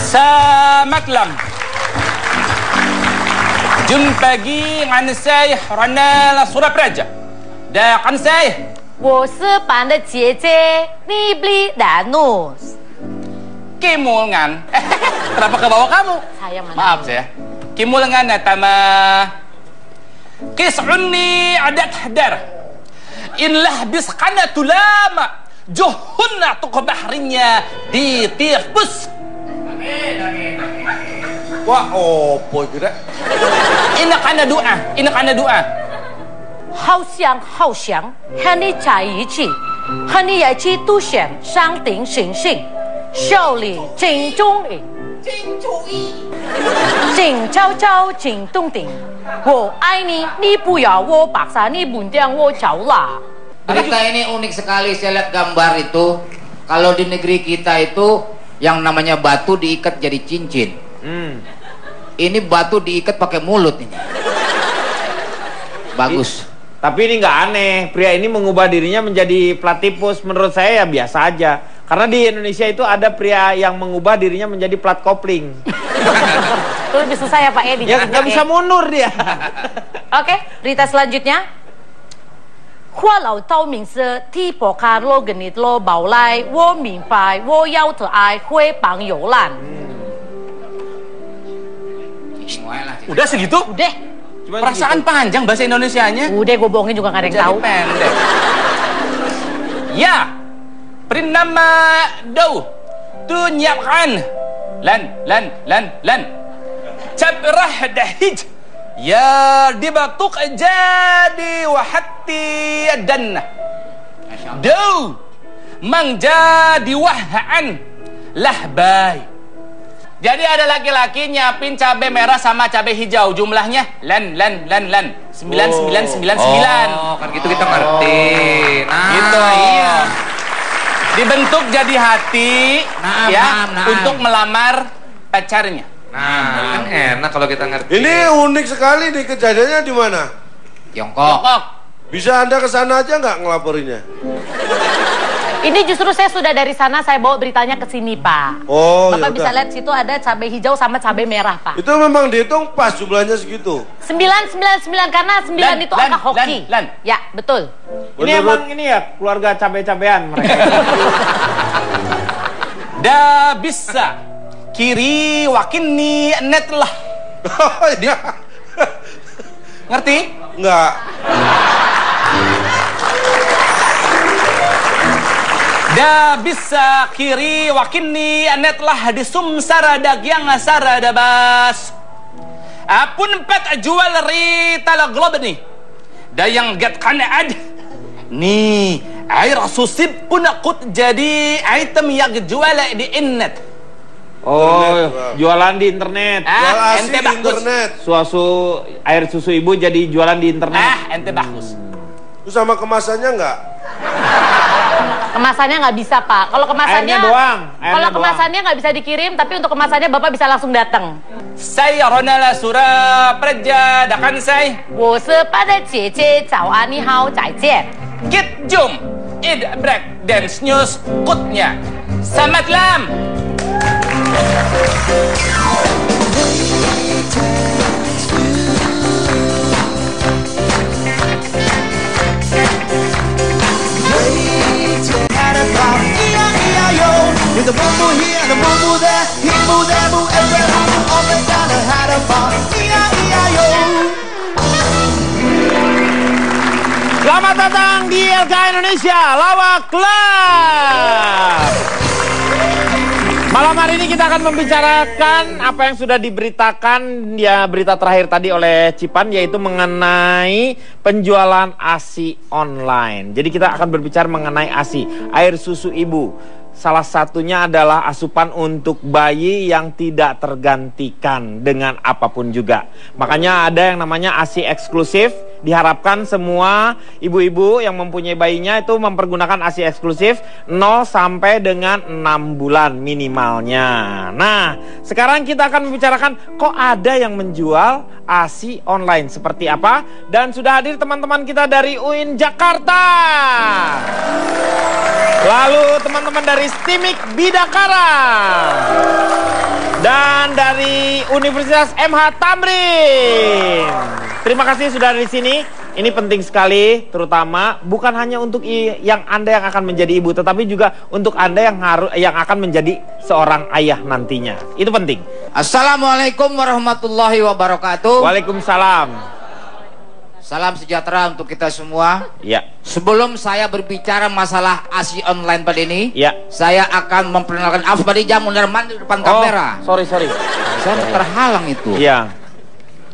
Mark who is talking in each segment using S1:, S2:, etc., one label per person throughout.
S1: Selamat malam. Jumpa lagi dengan saya Ronald Surapraja. Dan saya
S2: 我是班的姐姐妮布里丹努斯。
S1: Kimulngan. Kenapa ke bawah kamu?
S2: Saya mana?
S1: Maaf saya. Kimulngan natama Kis'unni adat hadar. Inlah bisqana tulama. Juhunna tuq bahrinya di tifus.
S3: Wah, opo kira?
S1: Inak ana doa.
S2: 好想好想和你在一起，和你一起独享山顶星星，手里金钟影，静悄悄静动听。我爱你，你不要我paksa，你不让我走啦。
S4: Berita ini unik sekali, saya lihat gambar itu. Kalau di negeri kita itu yang namanya batu diikat jadi cincin. Ini batu diikat pakai mulut ini. Bagus.
S3: Tapi ini nggak aneh, pria ini mengubah dirinya menjadi platypus. Menurut saya ya biasa aja. Karena di Indonesia itu ada pria yang mengubah dirinya menjadi plat kopling.
S2: Itu lebih susah ya Pak ya?
S3: Ya nggak bisa mundur dia.
S2: Oke, berita selanjutnya. 花老道明是替博卡罗跟你罗宝来，我明白，我要的爱会帮游览。
S1: Udah segitu?
S2: Udah,
S1: Perasaan panjang bahasa Indonesianya.
S2: udah gue bohongin juga gak ada yang
S1: Jadi
S2: tahu.
S1: pendek. Ya, bernama Dau. Tunyakan. Lan. Cabrah dahij. Ya dibatuk jadi wahati dan Dau. Mang jadi wahaan lahbai. Jadi ada laki-laki nyiapin cabai merah sama cabai hijau, jumlahnya lan 9999.
S4: Oh, kan gitu kita ngerti. Nah,
S1: Gitu.
S4: iya.
S1: Dibentuk jadi hati
S4: Naam.
S1: untuk melamar pacarnya.
S5: Nah, kan enak kalau kita ngerti.
S3: Ini unik sekali nih, kejadiannya di mana?
S4: Tiongkok.
S1: Kok
S3: Bisa Anda ke sana aja nggak ngelaporinya?
S2: Ini justru saya sudah dari sana, saya bawa beritanya ke sini Pak.
S3: Oh,
S2: Bapak
S3: yaudah.
S2: bisa lihat situ ada cabai hijau sama cabai merah Pak.
S3: Itu memang dihitung pas jumlahnya segitu.
S2: 999 karena 9 itu angka hoki.
S1: lan.
S2: Ya, betul.
S3: Ini emang ini ya keluarga cabai-cabean mereka.
S1: da bisa kiri wakini net lah.
S3: Oh iya.
S1: Ngerti?
S3: Enggak.
S1: Da bisa kiri wakini net lah di sumsara dagyang sarada bas. Apun pet jual rita globe nih. Da yang get kana ad. Nih, air susip pun akut jadi item yang jual di internet.
S3: Oh, jualan di internet.
S1: Ah, ente bagus.
S3: Internet. Air susu ibu jadi jualan di internet.
S1: Ah, ente bagus.
S3: Itu sama kemasannya enggak?
S2: Kemasannya nggak bisa Pak. Kalau kemasannya
S3: Airnya doang.
S2: Kalau kemasannya nggak bisa dikirim, tapi untuk kemasannya Bapak bisa langsung datang.
S1: Saya Ronald Surapraja, dakan saya.
S2: 我是班的姐姐，早安，你好，再见。
S1: Git jum, id break dance news kutnya. Selamat malam.
S6: The boom boom here, the boom boom there, he boom there, boom everywhere, boom up and down and had a fun. E-I-E-I-O.
S3: Selamat datang di LKA Indonesia Lawak Club. Malam hari ini kita akan membicarakan apa yang sudah diberitakan ya berita terakhir tadi oleh Cipan, yaitu mengenai penjualan ASI online. Jadi kita akan berbicara mengenai ASI, air susu ibu. Salah satunya adalah asupan untuk bayi yang tidak tergantikan dengan apapun juga. Makanya ada yang namanya ASI eksklusif. Diharapkan semua ibu-ibu yang mempunyai bayinya itu mempergunakan ASI eksklusif 0 sampai dengan 6 bulan minimalnya. Nah, sekarang kita akan membicarakan kok ada yang menjual ASI online seperti apa. Dan sudah hadir teman-teman kita dari UIN Jakarta. Lalu teman-teman dari Stimik Bidakara. Dan dari Universitas MH Tamrin. Terima kasih sudah ada di sini. Ini penting sekali, terutama bukan hanya untuk yang Anda yang akan menjadi ibu, tetapi juga untuk Anda yang akan menjadi seorang ayah nantinya. Itu penting.
S4: Assalamualaikum warahmatullahi wabarakatuh.
S3: Waalaikumsalam.
S4: Salam sejahtera untuk kita semua.
S3: Ya.
S4: Sebelum saya berbicara masalah ASI online pada ini,
S3: Ya. saya
S4: akan memperkenalkan Afs Badijah mundar-mandir di depan kamera.
S3: Sorry.
S4: Saya terhalang itu.
S3: Iya.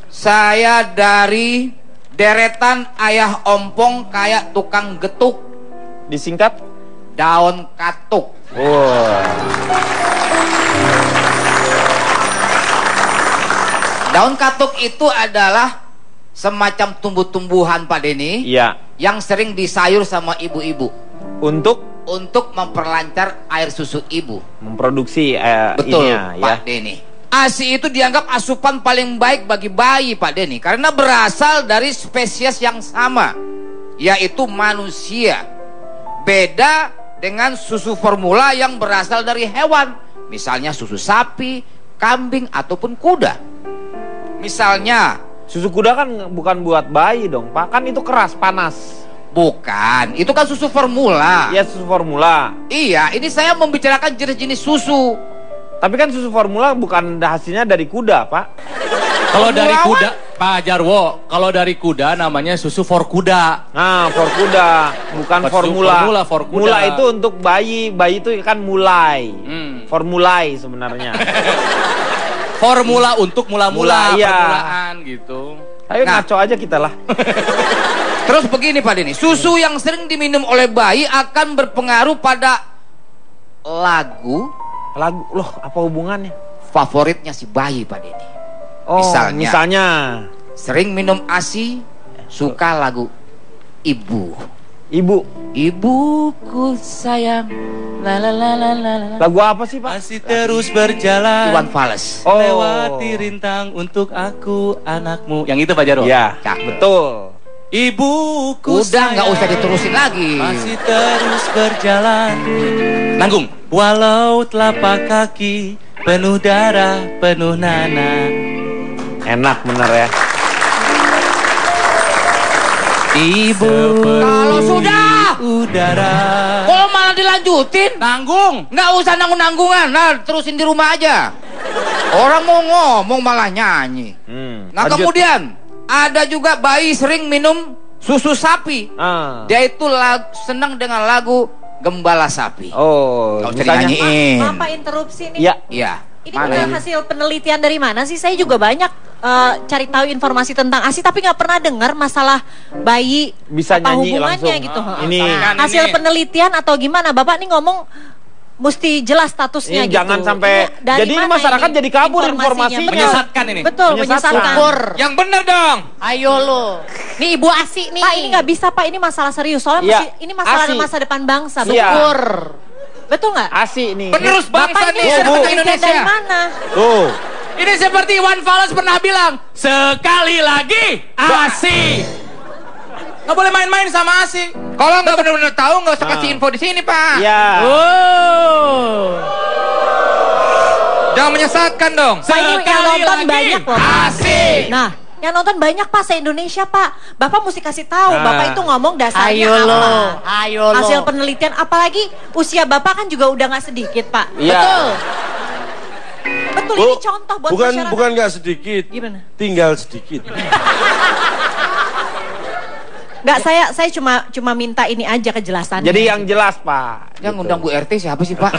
S4: Saya dari deretan ayah ompong kayak tukang getuk,
S3: Disingkat?
S4: daun katuk. Daun katuk itu adalah semacam tumbuh-tumbuhan Pak Denny.
S3: Iya.
S4: Yang sering disayur sama ibu-ibu
S3: Untuk
S4: memperlancar air susu ibu.
S3: memproduksi
S4: Betul,
S3: ininya, ya.
S4: Pak Denny. ASI itu dianggap asupan paling baik bagi bayi, Pak Denny, karena berasal dari spesies yang sama, yaitu manusia. Beda dengan susu formula yang berasal dari hewan, misalnya susu sapi, kambing, ataupun kuda. Misalnya,
S3: Susu kuda kan bukan buat bayi dong, Pak. Kan itu keras, panas.
S4: bukan, itu kan susu formula.
S3: Ya, susu formula.
S4: Iya, ini saya membicarakan jenis-jenis susu.
S3: Tapi kan susu formula bukan hasilnya dari kuda, Pak.
S1: Kalau dari kuda, Pak Jarwo, kalau dari kuda namanya susu for kuda.
S3: Nah, for kuda, bukan
S1: Susu
S3: formula.
S1: for kuda.
S3: Mula itu untuk bayi. Bayi itu kan mulai.
S1: Hmm.
S3: Formulai sebenarnya.
S1: Formula untuk mula-mula,
S3: Iya.
S1: permulaan gitu.
S3: Ayo
S4: Nah.
S3: ngaco aja kita lah.
S4: Terus begini Pak Denny, susu yang sering diminum oleh bayi akan berpengaruh pada lagu
S3: Lagu, loh apa hubungannya?
S4: favoritnya si bayi Pak Denny.
S3: Oh,
S4: Misalnya.
S3: misalnya.
S4: Sering minum ASI, suka lagu Ibu.
S3: Ibu.
S4: Ibuku sayang, la la la la la la.
S3: Lagu apa sih, Pak?
S1: Masih terus berjalan.
S4: Iwan Fals.
S3: Oh.
S1: Lewati rintang untuk aku anakmu. Yang itu Pak Jarwo.
S3: Iya,
S4: Cakep.
S3: betul.
S1: Ibuku
S4: Udah nggak
S1: sayang,
S4: usah diterusin lagi.
S1: masih terus berjalan. Nanggung. Walau telapak kaki penuh darah, penuh nanah.
S3: Enak bener ya.
S1: Ibu.
S4: Kalau sudah,
S1: Udara.
S4: kok malah dilanjutin?
S1: Nanggung.
S4: Nggak usah nanggung-nanggungan, nah terusin di rumah aja. Orang mau ngomong malah nyanyi. Nah
S3: lanjut.
S4: kemudian ada juga bayi sering minum susu sapi.
S3: Ah.
S4: Dia itu senang dengan lagu Gembala Sapi.
S3: Oh,
S4: Nggak usah
S3: misalnya.
S4: dinyanyiin.
S2: Maaf Pak interupsi nih.
S3: Iya.
S4: Iya.
S2: Ini
S4: Mana
S2: bukan
S4: ini?
S2: hasil penelitian dari mana sih? Saya juga banyak cari tahu informasi tentang ASI, tapi nggak pernah dengar masalah bayi
S3: Bisa
S2: apa
S3: nyanyi
S2: hubungannya
S3: langsung.
S2: gitu.
S3: Ini.
S1: Kan
S2: Hasil
S1: ini.
S2: penelitian atau gimana? Bapak nih ngomong mesti jelas statusnya
S3: Ini
S2: gitu.
S3: jangan sampai-
S2: Ini dari
S3: jadi ini
S2: mana
S3: masyarakat jadi kabur informasinya.
S2: Betul.
S1: Menyesatkan ini.
S2: Betul,
S3: Menyesatkan.
S2: menyesatkan.
S1: Yang benar dong.
S2: Ayo lo. Nih Ibu ASI nih. Pak ini nggak bisa Pak, ini masalah serius. Soalnya
S3: Iya.
S2: ini masalah
S3: ASI.
S2: masa depan bangsa.
S3: Iya.
S2: Betul. Betul nggak?
S3: Asi nih.
S1: Penerus
S2: Bapak
S1: bangsa
S2: ini
S1: nih
S3: Bu, Bu.
S1: seperti
S2: penelitian dari
S1: Indonesia.
S2: mana?
S3: Tuh.
S1: Ini seperti Iwan Fals pernah bilang, sekali lagi ASI. Nggak boleh main-main sama ASI.
S4: Kalau nggak benar-benar tahu nggak usah kasih
S3: Ah.
S4: info di sini Pak.
S3: Ya.
S1: Oh.
S4: Jangan menyesatkan dong.
S2: Pak ini yang nonton banyak loh Pak.
S1: ASI.
S2: Nah, yang nonton banyak Pak se-Indonesia Pak. Bapak mesti kasih tahu.
S3: Nah.
S2: Bapak itu ngomong dasarnya
S7: Ayo
S2: apa.
S7: lo, ayo lo.
S2: Hasil penelitian, apalagi usia Bapak kan juga udah nggak sedikit Pak.
S3: Iya.
S2: Betul. Betul, ini contoh buat
S7: bukan
S2: masyarakat.
S7: bukan nggak sedikit,
S2: Gimana?
S7: tinggal sedikit.
S2: Nggak, saya cuma minta ini aja kejelasannya.
S3: Jadi yang jelas, Pak.
S4: Yang
S3: Gitu.
S4: ngundang Bu RT siapa sih Pak?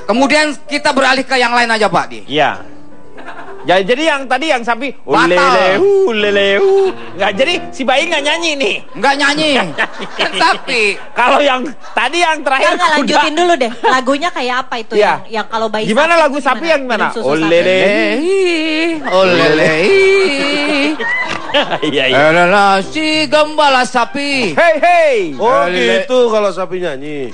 S4: Kemudian kita beralih ke yang lain aja Pak Di.
S3: Iya. Jadi yang tadi yang sapi
S4: Batal.
S3: ulelehu. Nggak, jadi si bayi nggak nyanyi nih.
S4: Nggak nyanyi. Kan sapi.
S3: Kalau yang tadi yang terakhir
S2: Nggak,
S3: kuda.
S2: lanjutin dulu deh. Lagunya kayak apa itu
S3: Iya.
S2: yang kalau bayi
S3: Gimana
S2: sapi
S3: lagu
S2: itu
S3: sapi yang gimana?
S2: Minum susu sapi.
S3: Olele.
S4: Olele.
S3: Iya, iya.
S4: Adalah si gembala sapi.
S3: Hey, hey.
S7: Oh
S4: Lele.
S7: gitu kalau sapi nyanyi.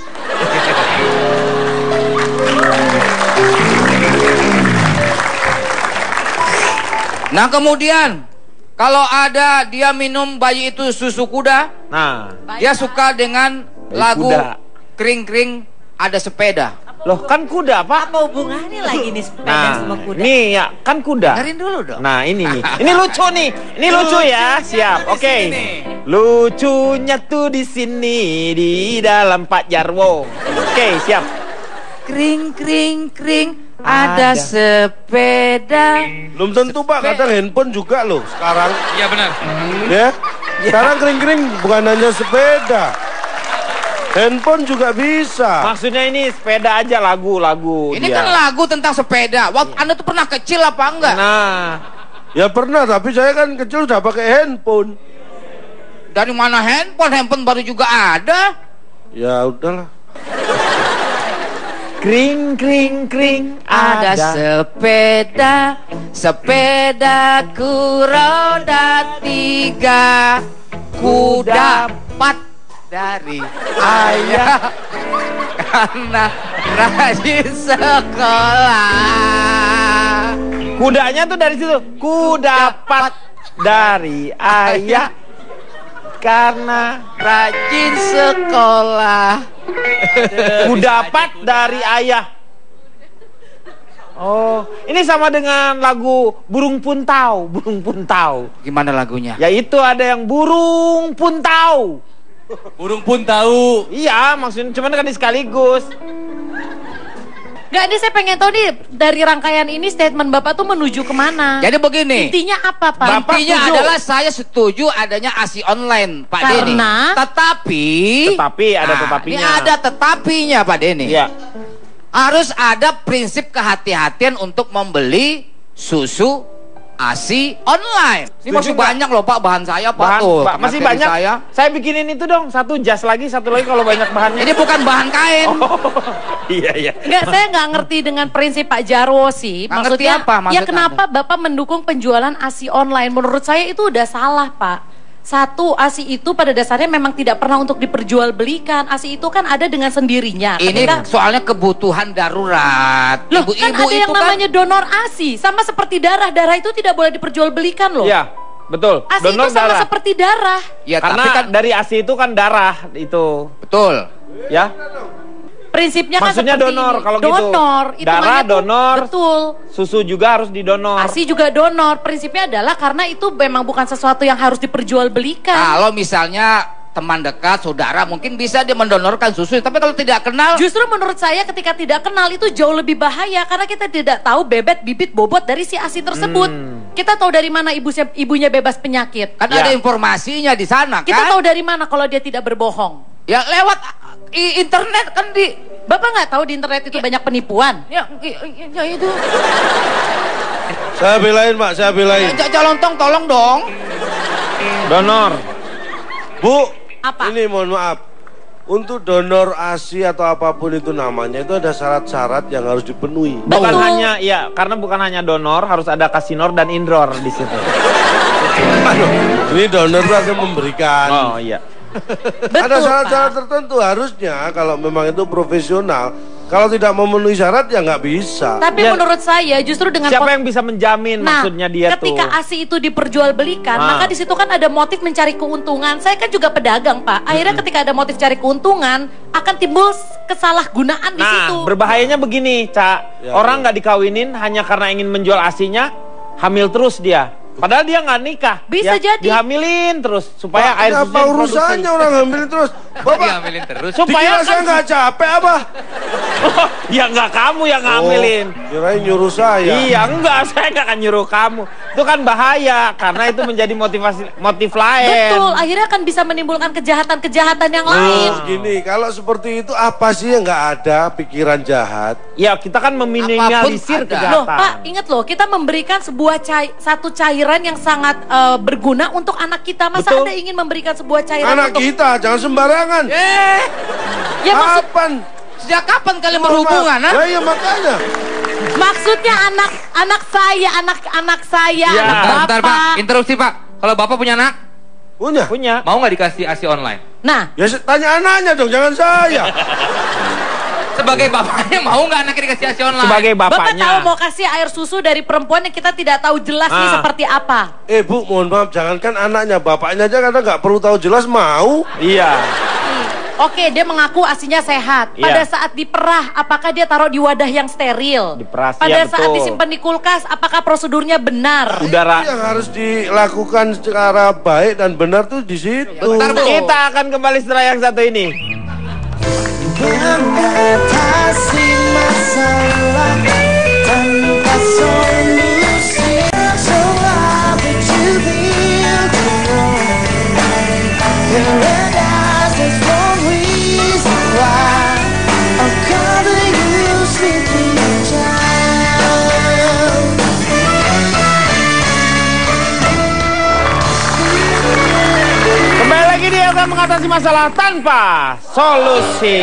S4: Nah kemudian kalau ada dia minum bayi itu susu kuda,
S3: Nah,
S4: dia suka dengan
S3: Bayi
S4: lagu
S3: kuda.
S4: kring-kring ada sepeda.
S2: Apa
S3: Loh, kan kuda, Pak.
S2: Apa hubungannya lagi nih sepeda sama kuda?
S3: Nih ya, kan kuda.
S4: Dengerin dulu dong.
S3: Nah, ini nih. Ini lucu nih. Ini lucu ya. Siap. Oke. Lucunya tuh di sini di dalam Pak Jarwo. Oke, siap.
S4: Kring kring kring ada sepeda.
S7: Belum tentu Pak, kadang handphone juga loh sekarang.
S5: Iya benar.
S7: Ya. Sekarang kering-kering bukan hanya sepeda. Handphone juga bisa.
S3: Maksudnya ini sepeda aja lagu-lagu.
S4: Ini kan lagu tentang sepeda. Waktu Anda tuh pernah kecil apa enggak?
S3: Nah,
S7: Ya pernah, tapi saya kan kecil udah pakai handphone.
S4: Dari mana handphone? Handphone baru juga ada.
S7: Ya udahlah.
S3: kring kring kring
S4: Ada sepeda, sepedaku roda 3. Ku dapat dari ayah karena rajin sekolah.
S3: Kudanya tuh dari situ. Ku dapat dari ayah karena
S4: Rajin sekolah.
S3: ku dapat dari ayah. Oh, ini sama dengan lagu Burung Puntau, Burung Puntau.
S4: Gimana lagunya?
S3: Yaitu ada yang burung pun tahu.
S5: Burung pun tahu.
S3: Iya, maksudnya cuman kan sekaligus.
S2: Nggak, ini saya pengen tahu nih dari rangkaian ini statement Bapak tuh menuju kemana?
S4: Jadi begini.
S2: Intinya apa, Pak?
S3: Bapak
S4: Intinya
S3: setuju.
S4: adalah saya setuju adanya ASI online, Pak Denny.
S2: Karena?
S3: Tetapi ada
S4: Nah,
S3: tetapinya.
S4: ini ada tetapinya, Pak Denny.
S3: Iya.
S4: Harus ada prinsip kehati-hatian untuk membeli susu ASI online. Ini masih
S3: Nggak?
S4: banyak loh Pak bahan saya Pak.
S3: Bahan,
S4: Tuh,
S3: Pak,
S4: kena
S3: masih
S4: kiri
S3: banyak.
S4: Saya.
S3: Saya bikinin itu dong, satu jas lagi, satu lagi kalau banyak bahannya.
S4: Ini bukan bahan kain.
S3: Iya, iya.
S2: Nggak, saya nggak ngerti dengan prinsip Pak Jarwo sih.
S4: Nggak ngerti
S2: Maksudnya,
S4: apa maksud
S2: ya kenapa Bapak mendukung penjualan ASI online? Menurut saya itu udah salah, Pak. Satu, ASI itu pada dasarnya memang tidak pernah untuk diperjualbelikan. ASI itu kan ada dengan sendirinya.
S4: Ini
S2: Ketika-
S4: soalnya kebutuhan darurat.
S2: Loh, kan ada yang
S4: itu
S2: namanya donor ASI. Sama seperti darah. Darah itu tidak boleh diperjualbelikan loh.
S3: Iya, betul.
S2: ASI itu sama seperti darah.
S4: Ya,
S3: Karena
S4: tapi kan
S3: dari ASI itu kan darah itu,
S4: betul.
S3: ya.
S2: Prinsipnya
S3: Maksudnya
S2: kan seperti
S3: donor
S2: ini.
S3: kalau gitu.
S2: Donor,
S3: Darah
S2: hitungannya tuh-
S3: donor.
S2: Betul.
S3: Susu juga harus didonor.
S2: ASI juga donor. Prinsipnya adalah karena itu memang bukan sesuatu yang harus diperjualbelikan.
S4: Kalau misalnya teman dekat, saudara mungkin bisa dia mendonorkan susu, tapi kalau tidak kenal
S2: Justru menurut saya ketika tidak kenal itu jauh lebih bahaya karena kita tidak tahu bebet bibit bobot dari si ASI tersebut. Kita tahu dari mana ibunya bebas penyakit.
S4: kan
S3: Ya.
S4: ada informasinya di sana
S2: Kita
S4: kan.
S2: tahu dari mana kalau dia tidak berbohong.
S4: Ya lewat internet kan di
S2: Bapak nggak tahu di internet itu banyak penipuan?
S4: ya itu.
S7: Saya belain Pak, saya belain.
S4: Jalontong tolong dong.
S3: Donor.
S7: Bu,
S2: Apa?
S7: ini mohon maaf. Untuk donor ASI atau apapun itu namanya, itu ada syarat-syarat yang harus dipenuhi.
S3: Bukan
S2: Betul.
S3: hanya, ya, karena bukan hanya donor, harus ada kasinor dan indror di situ.
S7: Ini donor itu akan memberikan.
S3: Oh iya.
S7: Ada
S2: Betul,
S7: syarat-syarat
S2: Pak.
S7: tertentu harusnya kalau memang itu profesional. Kalau tidak memenuhi syarat ya nggak bisa.
S2: Tapi
S3: Ya.
S2: menurut saya justru dengan
S3: Siapa yang bisa menjamin maksudnya dia
S2: ketika
S3: tuh?
S2: ASI itu diperjualbelikan,
S3: Ah.
S2: maka di situ kan ada motif mencari keuntungan. Saya kan juga pedagang, Pak. Akhirnya ketika ada motif cari keuntungan, akan timbul kesalahgunaan di situ.
S3: Nah, berbahayanya begini, Cak.
S7: Ya,
S3: Orang
S7: ya.
S3: nggak dikawinin hanya karena ingin menjual ASI-nya, hamil terus dia. Padahal dia nggak nikah.
S2: Bisa
S3: ya,
S2: jadi.
S3: Dihamilin terus supaya
S7: Pak,
S3: air
S7: apa
S3: susunya
S7: urusannya
S3: diproduksi.
S7: orang hamil terus? Bapak,
S5: Diambilin terus.
S3: Supaya
S7: dikira saya
S3: kan
S7: nggak capek apa?
S3: ya nggak kamu yang ngambilin.
S7: Oh, kirain nyuruh saya.
S3: Iya, enggak, saya nggak akan nyuruh kamu. Itu kan bahaya karena itu menjadi motif lain.
S2: Betul, akhirnya akan bisa menimbulkan kejahatan-kejahatan yang lain.
S7: Terus gini, kalau seperti itu apa sih yang nggak ada pikiran jahat?
S3: Ya, kita kan meminimalisir
S4: Apapun ada.
S3: kejahatan.
S2: Loh, Pak, ingat loh, kita memberikan sebuah satu cairan yang sangat berguna untuk anak kita. Masa
S3: Betul.
S2: Anda ingin memberikan sebuah cairan
S7: Anak
S2: untuk
S7: kita jangan sembarangan.
S2: Ya maksud,
S7: Kapan?
S4: Sejak kapan kalian berhubungan?
S7: Lah iya makanya.
S2: maksudnya anak saya, anak saya,
S3: Ya.
S2: anak
S5: Bentar
S2: Bapak.
S5: Pak, interupsi Pak. Kalau Bapak punya anak,
S7: Punya?
S3: Punya.
S5: mau nggak dikasih ASI online?
S2: Nah,
S7: Ya tanya anaknya dong, jangan saya.
S5: Sebagai bapaknya mau nggak anaknya dikasih ASI online?
S3: Sebagai
S2: Bapak
S3: bapaknya.
S2: tahu mau kasih air susu dari perempuan yang kita tidak tahu jelas nih
S3: Ah.
S2: seperti apa.
S7: Bu, mohon maaf, jangankan anaknya, bapaknya aja kadang nggak perlu tahu jelas mau.
S3: Iya.
S2: Oke, dia mengaku ASINya sehat. Pada saat diperah, apakah dia taruh di wadah yang steril?
S3: Diperah,
S2: Pada
S3: betul.
S2: saat disimpan di kulkas, apakah prosedurnya benar?
S3: Udara.
S7: Yang harus dilakukan secara baik dan benar tuh di situ.
S4: Bentar, Bu.
S3: Kita akan kembali setelah yang satu ini.
S6: Mengatasi masalah tanpa solusi. So why would you build a wall? Paradise, there's one reason why I'll cover you, sleeping child.
S3: Kembali lagi di akan mengatasi masalah tanpa solusi.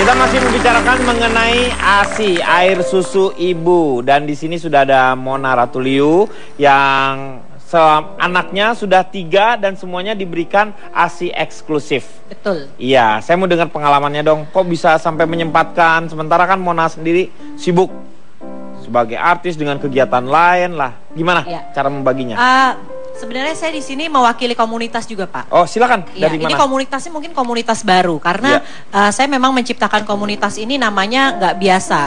S3: Kita masih membicarakan mengenai ASI, air susu ibu, dan di sini sudah ada Mona Ratuliu yang anaknya sudah 3 dan semuanya diberikan ASI eksklusif.
S2: Betul.
S3: Iya, saya mau dengar pengalamannya dong. Kok bisa sampai menyempatkan? Sementara kan Mona sendiri sibuk sebagai artis dengan kegiatan lain lah. Gimana cara membaginya?
S8: Sebenarnya saya di sini mewakili komunitas juga, Pak.
S3: Oh, silakan.
S8: Ya,
S3: Dari
S8: ini
S3: mana?
S8: komunitasnya mungkin komunitas baru karena saya memang menciptakan komunitas ini namanya nggak biasa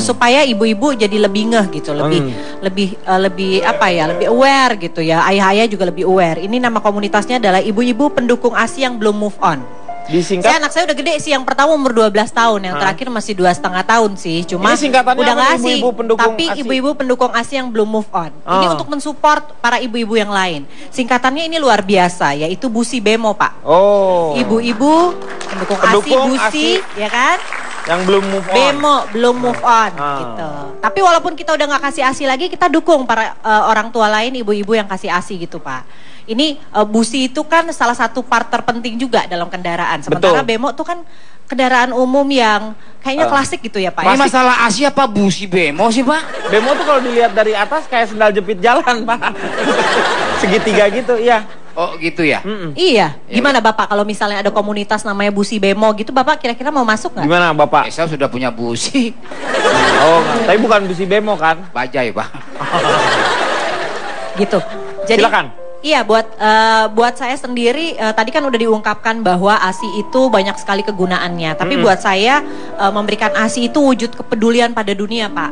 S8: supaya ibu-ibu jadi lebih ngeh gitu, lebih apa ya, lebih aware gitu ya. Ayah-ayah juga lebih aware. Ini nama komunitasnya adalah Ibu-ibu Pendukung ASI yang belum move on.
S3: Disingkat?
S8: Anak saya udah gede sih, yang pertama umur 12 tahun, yang terakhir masih 2,5 tahun sih. Cuma
S3: ini singkatannya
S8: udah
S3: apa,
S8: nggak ASI,
S3: ibu-ibu pendukung
S8: tapi
S3: ASI?
S8: ibu-ibu pendukung ASI yang belum move on. Ini untuk mensupport para ibu-ibu yang lain. Singkatannya ini luar biasa, yaitu Busi Bemo, Pak.
S3: Oh.
S8: Ibu-ibu pendukung ASI, Busi, ya kan?
S3: Yang belum move on.
S8: Bemo belum move on gitu. Tapi walaupun kita udah nggak kasih ASI lagi, kita dukung para orang tua lain, ibu-ibu yang kasih ASI gitu, Pak. Ini Busi itu kan salah satu part terpenting juga dalam kendaraan. Sementara Bemo tuh kan kendaraan umum yang kayaknya klasik gitu ya, Pak.
S4: Ini masalah ASI apa Busi Bemo sih, Pak?
S3: Bemo tuh kalau dilihat dari atas kayak sendal jepit jalan, Pak. Segitiga gitu, iya.
S4: Oh gitu ya?
S8: Iya. Gimana Bapak kalau misalnya ada komunitas namanya Busi Bemo gitu, Bapak kira-kira mau masuk nggak?
S3: Gimana Bapak?
S4: Saya sudah punya Busi.
S3: Oh, tapi bukan Busi Bemo kan?
S4: Bajai, Pak.
S8: Gitu. Jadi,
S3: silakan.
S8: Iya, buat saya sendiri tadi kan udah diungkapkan bahwa ASI itu banyak sekali kegunaannya. Tapi buat saya memberikan ASI itu wujud kepedulian pada dunia, Pak.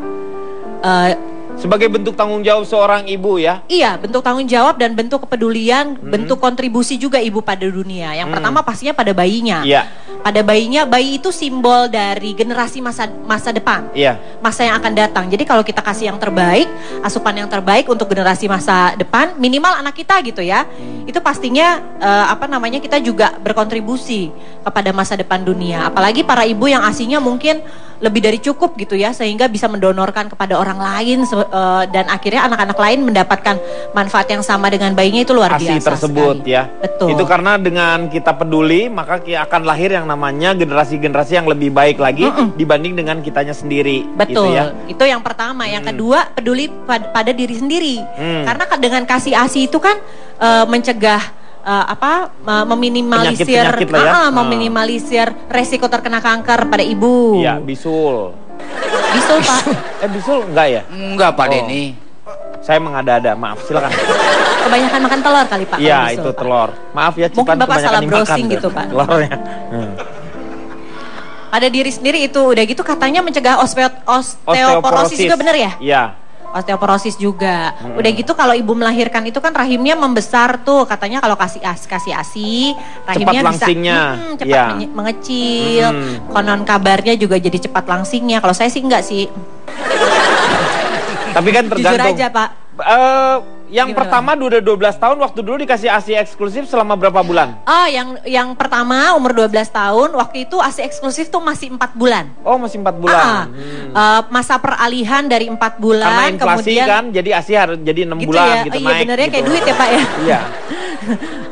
S3: Sebagai bentuk tanggung jawab seorang ibu ya?
S8: Iya, bentuk tanggung jawab dan bentuk kepedulian, bentuk kontribusi juga ibu pada dunia. Yang pertama pastinya pada bayinya.
S3: Iya.
S8: Pada bayinya, bayi itu simbol dari generasi masa depan.
S3: Iya.
S8: Masa yang akan datang. Jadi kalau kita kasih yang terbaik, asupan yang terbaik untuk generasi masa depan, minimal anak kita gitu ya. Itu pastinya kita juga berkontribusi kepada masa depan dunia. Apalagi para ibu yang ASINya mungkin lebih dari cukup gitu ya, sehingga bisa mendonorkan kepada orang lain dan akhirnya anak-anak lain mendapatkan manfaat yang sama dengan bayinya. Itu luar
S3: ASI
S8: biasa
S3: tersebut
S8: sekali.
S3: ya.
S8: Betul.
S3: Itu karena dengan kita peduli maka akan lahir yang namanya generasi-generasi yang lebih baik lagi dibanding dengan kitanya sendiri.
S8: Betul.
S3: Gitu ya.
S8: Itu yang pertama. Yang kedua, peduli pada diri sendiri. Karena dengan kasih ASI itu kan mencegah meminimalisir
S3: Penyakit-penyakit lah ya.
S8: meminimalisir resiko terkena kanker pada ibu.
S3: Iya, bisul.
S8: Bisul, Pak.
S3: Bisul enggak ya?
S4: Enggak, Pak Denny.
S3: Saya mengada-ada, maaf, silakan.
S8: Kebanyakan makan telur kali, Pak.
S3: Iya,
S8: bisul,
S3: itu
S8: Pak.
S3: telur. Maaf ya,
S8: Mungkin
S3: Cipan
S8: Bapak
S3: kebanyakan
S8: salah
S3: dimakan
S8: browsing
S3: tuh,
S8: gitu, Pak.
S3: telurnya.
S8: Pada diri sendiri itu udah gitu katanya mencegah osteoporosis juga, bener ya?
S3: Iya.
S8: Osteoporosis juga. Udah gitu kalau ibu melahirkan itu kan rahimnya membesar tuh, katanya kalau kasih ASI rahimnya
S3: cepat langsingnya.
S8: bisa cepat mengecil. Konon kabarnya juga jadi cepat langsingnya. Kalau saya sih enggak sih.
S3: Tapi kan tergantung.
S8: Jujur aja, Pak.
S3: Yang pertama udah 12 tahun, waktu dulu dikasih ASI eksklusif selama berapa bulan?
S8: Oh, yang pertama umur 12 tahun, waktu itu ASI eksklusif tuh masih 4 bulan.
S3: Oh, masih 4 bulan.
S8: Masa peralihan dari 4 bulan.
S3: Karena inflasi
S8: kemudian,
S3: kan, jadi ASI harus jadi 6
S8: gitu
S3: bulan
S8: ya?
S3: gitu
S8: Iya,
S3: naik.
S8: benernya
S3: gitu.
S8: kayak duit ya, Pak ya.
S3: Iya.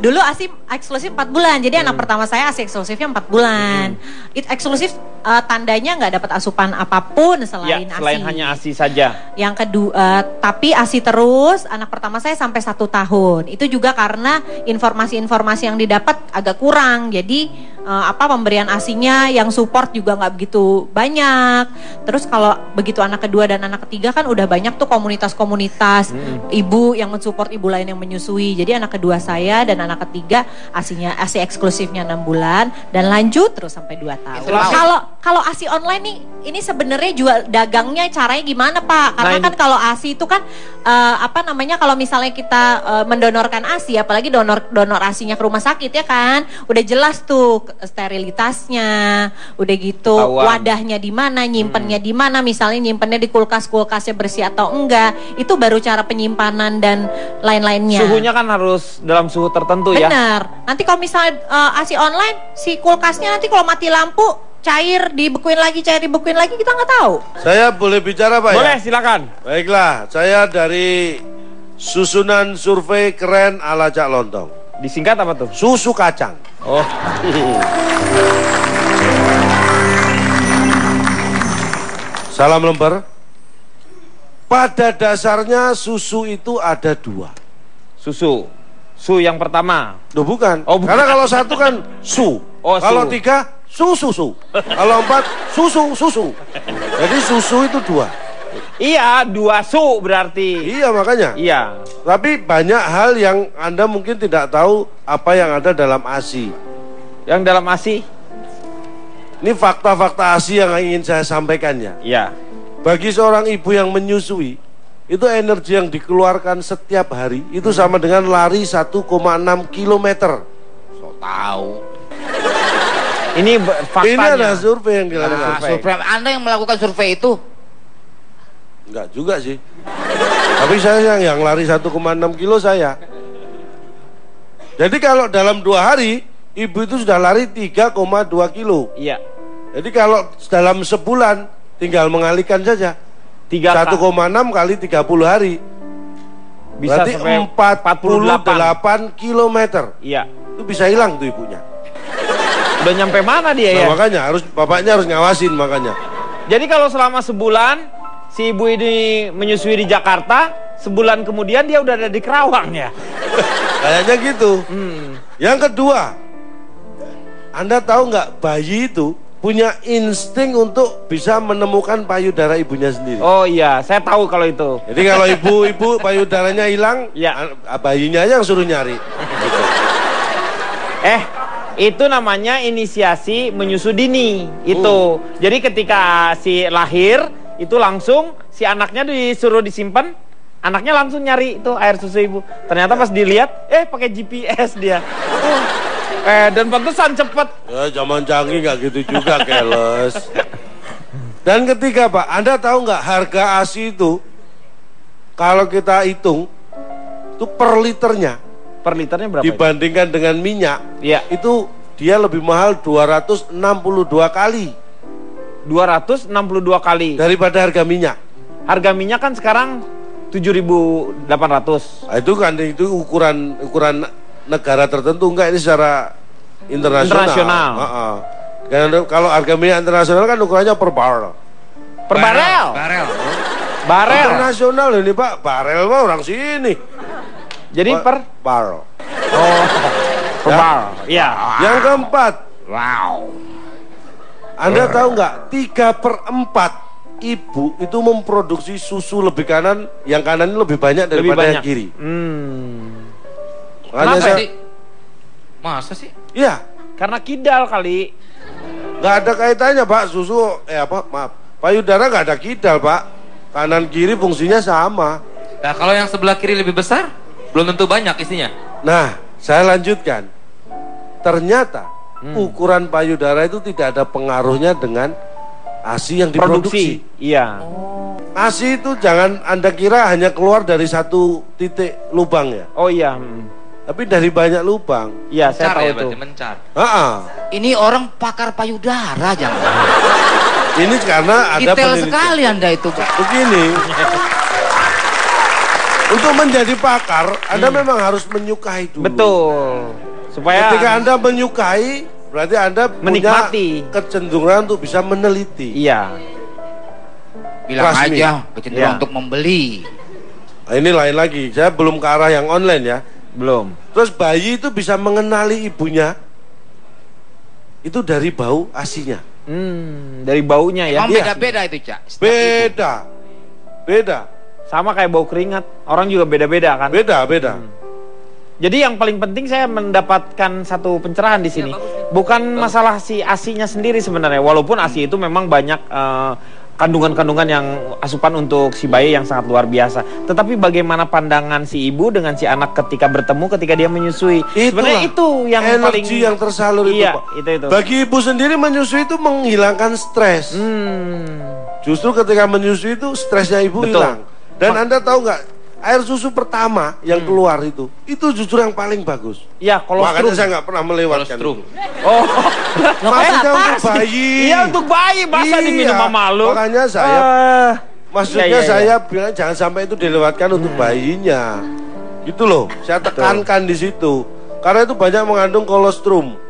S8: Dulu ASI eksklusif 4 bulan. Jadi anak pertama saya ASI eksklusifnya 4 bulan. Itu eksklusif tandanya nggak dapat asupan apapun selain ASI.
S3: Selain hanya ASI saja.
S8: Yang kedua, tapi ASI terus. Anak pertama saya sampai 1 tahun. Itu juga karena informasi-informasi yang didapat agak kurang. Jadi pemberian ASI-nya yang support juga nggak begitu banyak. Terus kalau begitu anak kedua dan anak ketiga kan udah banyak tuh komunitas-komunitas ibu yang mensupport ibu lain yang menyusui. Jadi anak kedua saya dan anak ketiga ASI eksklusifnya 6 bulan dan lanjut terus sampai 2 tahun. Kalau ASI online nih, ini sebenarnya jual dagangnya caranya gimana Pak? Karena kan kalau ASI itu kan kalau misalnya kita mendonorkan ASI, apalagi donor ASI-nya ke rumah sakit ya kan, udah jelas tuh sterilitasnya, udah gitu wadahnya di mana, nyimpennya di mana, misalnya nyimpennya di kulkas-kulkasnya bersih atau enggak, itu baru cara penyimpanan dan lain-lainnya.
S3: Suhunya kan harus dalam suhu tertentu ya.
S8: Benar. Nanti kalau misalnya ASI online, si kulkasnya nanti kalau mati lampu cair dibekuin lagi, kita nggak tahu.
S7: Saya boleh bicara Pak?
S3: Boleh, silakan.
S7: Baiklah, saya dari susunan survei keren ala Cak Lontong.
S3: Disingkat apa tuh?
S7: Susu kacang.
S3: Oh.
S7: Salam lembar. Pada dasarnya susu itu ada 2.
S3: Susu. Su yang pertama.
S7: Loh bukan.
S3: Oh, bukan.
S7: Karena kalau 1 kan su.
S3: Oh,
S7: kalau
S3: su.
S7: 3 susu. Kalau 4 susu. Jadi susu itu 2.
S3: Iya, 2 su berarti.
S7: Iya makanya.
S3: Iya.
S7: Tapi banyak hal yang Anda mungkin tidak tahu apa yang ada dalam ASI.
S3: Yang dalam ASI?
S7: Ini fakta-fakta ASI yang ingin saya sampaikan ya.
S3: Iya.
S7: Bagi seorang ibu yang menyusui, itu energi yang dikeluarkan setiap hari itu sama dengan lari 1,6 kilometer.
S4: So tahu.
S3: Ini faktanya.
S7: Ini ada survei yang dilakukan.
S4: Survei. Anda yang melakukan survei itu?
S7: Enggak juga sih. Tapi saya yang lari 1,6 kilo saya. Jadi kalau dalam 2 hari ibu itu sudah lari 3,2 kilo.
S3: Iya.
S7: Jadi kalau dalam sebulan tinggal mengalihkan saja 1,6 kali 30 hari.
S3: Bisa
S7: berarti
S3: sampai
S7: 48 kilometer.
S3: Iya.
S7: Itu bisa hilang tuh ibunya.
S3: Udah nyampe mana dia ya?
S7: Makanya bapaknya harus ngawasin makanya.
S3: Jadi kalau selama sebulan si ibu ini menyusui di Jakarta, sebulan kemudian dia udah ada di Kerawang ya.
S7: Kayaknya gitu. Yang kedua, Anda tahu nggak bayi itu punya insting untuk bisa menemukan payudara ibunya sendiri.
S3: Oh iya, saya tahu kalau itu.
S7: Jadi kalau ibu payudaranya hilang,
S3: ya.
S7: Bayinya aja yang suruh nyari. Gitu.
S3: Itu namanya inisiasi menyusu dini. Itu. Jadi ketika si lahir, itu langsung si anaknya disuruh disimpan, anaknya langsung nyari itu air susu ibu. Ternyata pas dilihat, pakai GPS dia. Dan pantesan cepet.
S7: Ya zaman canggih nggak gitu juga, keles. Dan ketiga Pak, Anda tahu nggak harga ASI itu kalau kita hitung itu per liternya.
S3: Per liternya berapa?
S7: Dibandingkan dengan minyak, itu dia lebih mahal 262 kali.
S3: 262 kali
S7: daripada harga minyak.
S3: Harga minyak kan sekarang 7.800.
S7: Nah, itu ukuran negara tertentu, enggak ini secara internasional. Karena kalau harga minyak internasional kan ukurannya per barrel.
S3: Per barel. Barel.
S7: Internasional ini Pak, barel mah orang sini.
S3: Jadi per
S7: barrel.
S3: Oh. Per barrel. Iya.
S7: Yang keempat.
S4: Wow.
S7: Anda tahu nggak 3/4 ibu itu memproduksi susu lebih kanan, yang kanan ini lebih banyak daripada yang kiri.
S5: Kenapa sih? Masa sih?
S7: Iya.
S3: Karena kidal kali.
S7: Nggak ada kaitannya Pak, susu payudara nggak ada kidal Pak. Kanan kiri fungsinya sama.
S5: Nah kalau yang sebelah kiri lebih besar, belum tentu banyak isinya.
S7: Nah, saya lanjutkan. Ternyata ukuran payudara itu tidak ada pengaruhnya dengan ASI yang diproduksi.
S3: Iya.
S7: ASI itu jangan Anda kira hanya keluar dari satu titik lubang ya.
S3: Oh iya.
S7: Tapi dari banyak lubang.
S3: Iya, saya tahu
S5: itu.
S3: Mencar.
S4: Ini orang pakar payudara jangan.
S7: Ini karena ada
S4: detail sekali Anda itu, Pak.
S7: Begini. Untuk menjadi pakar, Anda memang harus menyukai dulu.
S3: Betul. Supaya
S7: ketika Anda menyukai, berarti Anda
S3: menikmati,
S7: punya kecenderungan untuk bisa meneliti.
S3: Iya.
S4: Bilang aja kecenderungan untuk membeli.
S7: Nah, ini lain lagi. Saya belum ke arah yang online ya.
S3: Belum.
S7: Terus bayi itu bisa mengenali ibunya. itu dari bau asinya.
S3: Dari baunya ya.
S4: Emang beda-beda itu, Cak?
S7: Beda. Beda.
S3: Sama kayak bau keringat. Orang juga beda-beda kan?
S7: Beda.
S3: Jadi yang paling penting saya mendapatkan satu pencerahan di sini. Bukan masalah si asinya sendiri sebenarnya. Walaupun asi itu memang banyak kandungan-kandungan yang asupan untuk si bayi yang sangat luar biasa. Tetapi bagaimana pandangan si ibu dengan si anak ketika bertemu, ketika dia menyusui. Sebenarnya itu yang paling
S7: energi yang tersalur
S3: iya,
S7: itu,
S3: itu.
S7: Pak. Bagi ibu sendiri menyusui itu menghilangkan stres. Justru ketika menyusui itu stresnya ibu hilang. Dan Anda tahu nggak, air susu pertama yang keluar itu justru yang paling bagus.
S3: Iya, kolostrum.
S7: Makanya saya nggak pernah melewatkan.
S3: Oh,
S7: maksudnya untuk bayi.
S3: Iya, untuk bayi, masa diminum sama lu?
S7: Makanya saya, maksudnya saya bilang jangan sampai itu dilewatkan untuk bayinya. Gitu loh, saya tekankan di situ. Karena itu banyak mengandung kolostrum.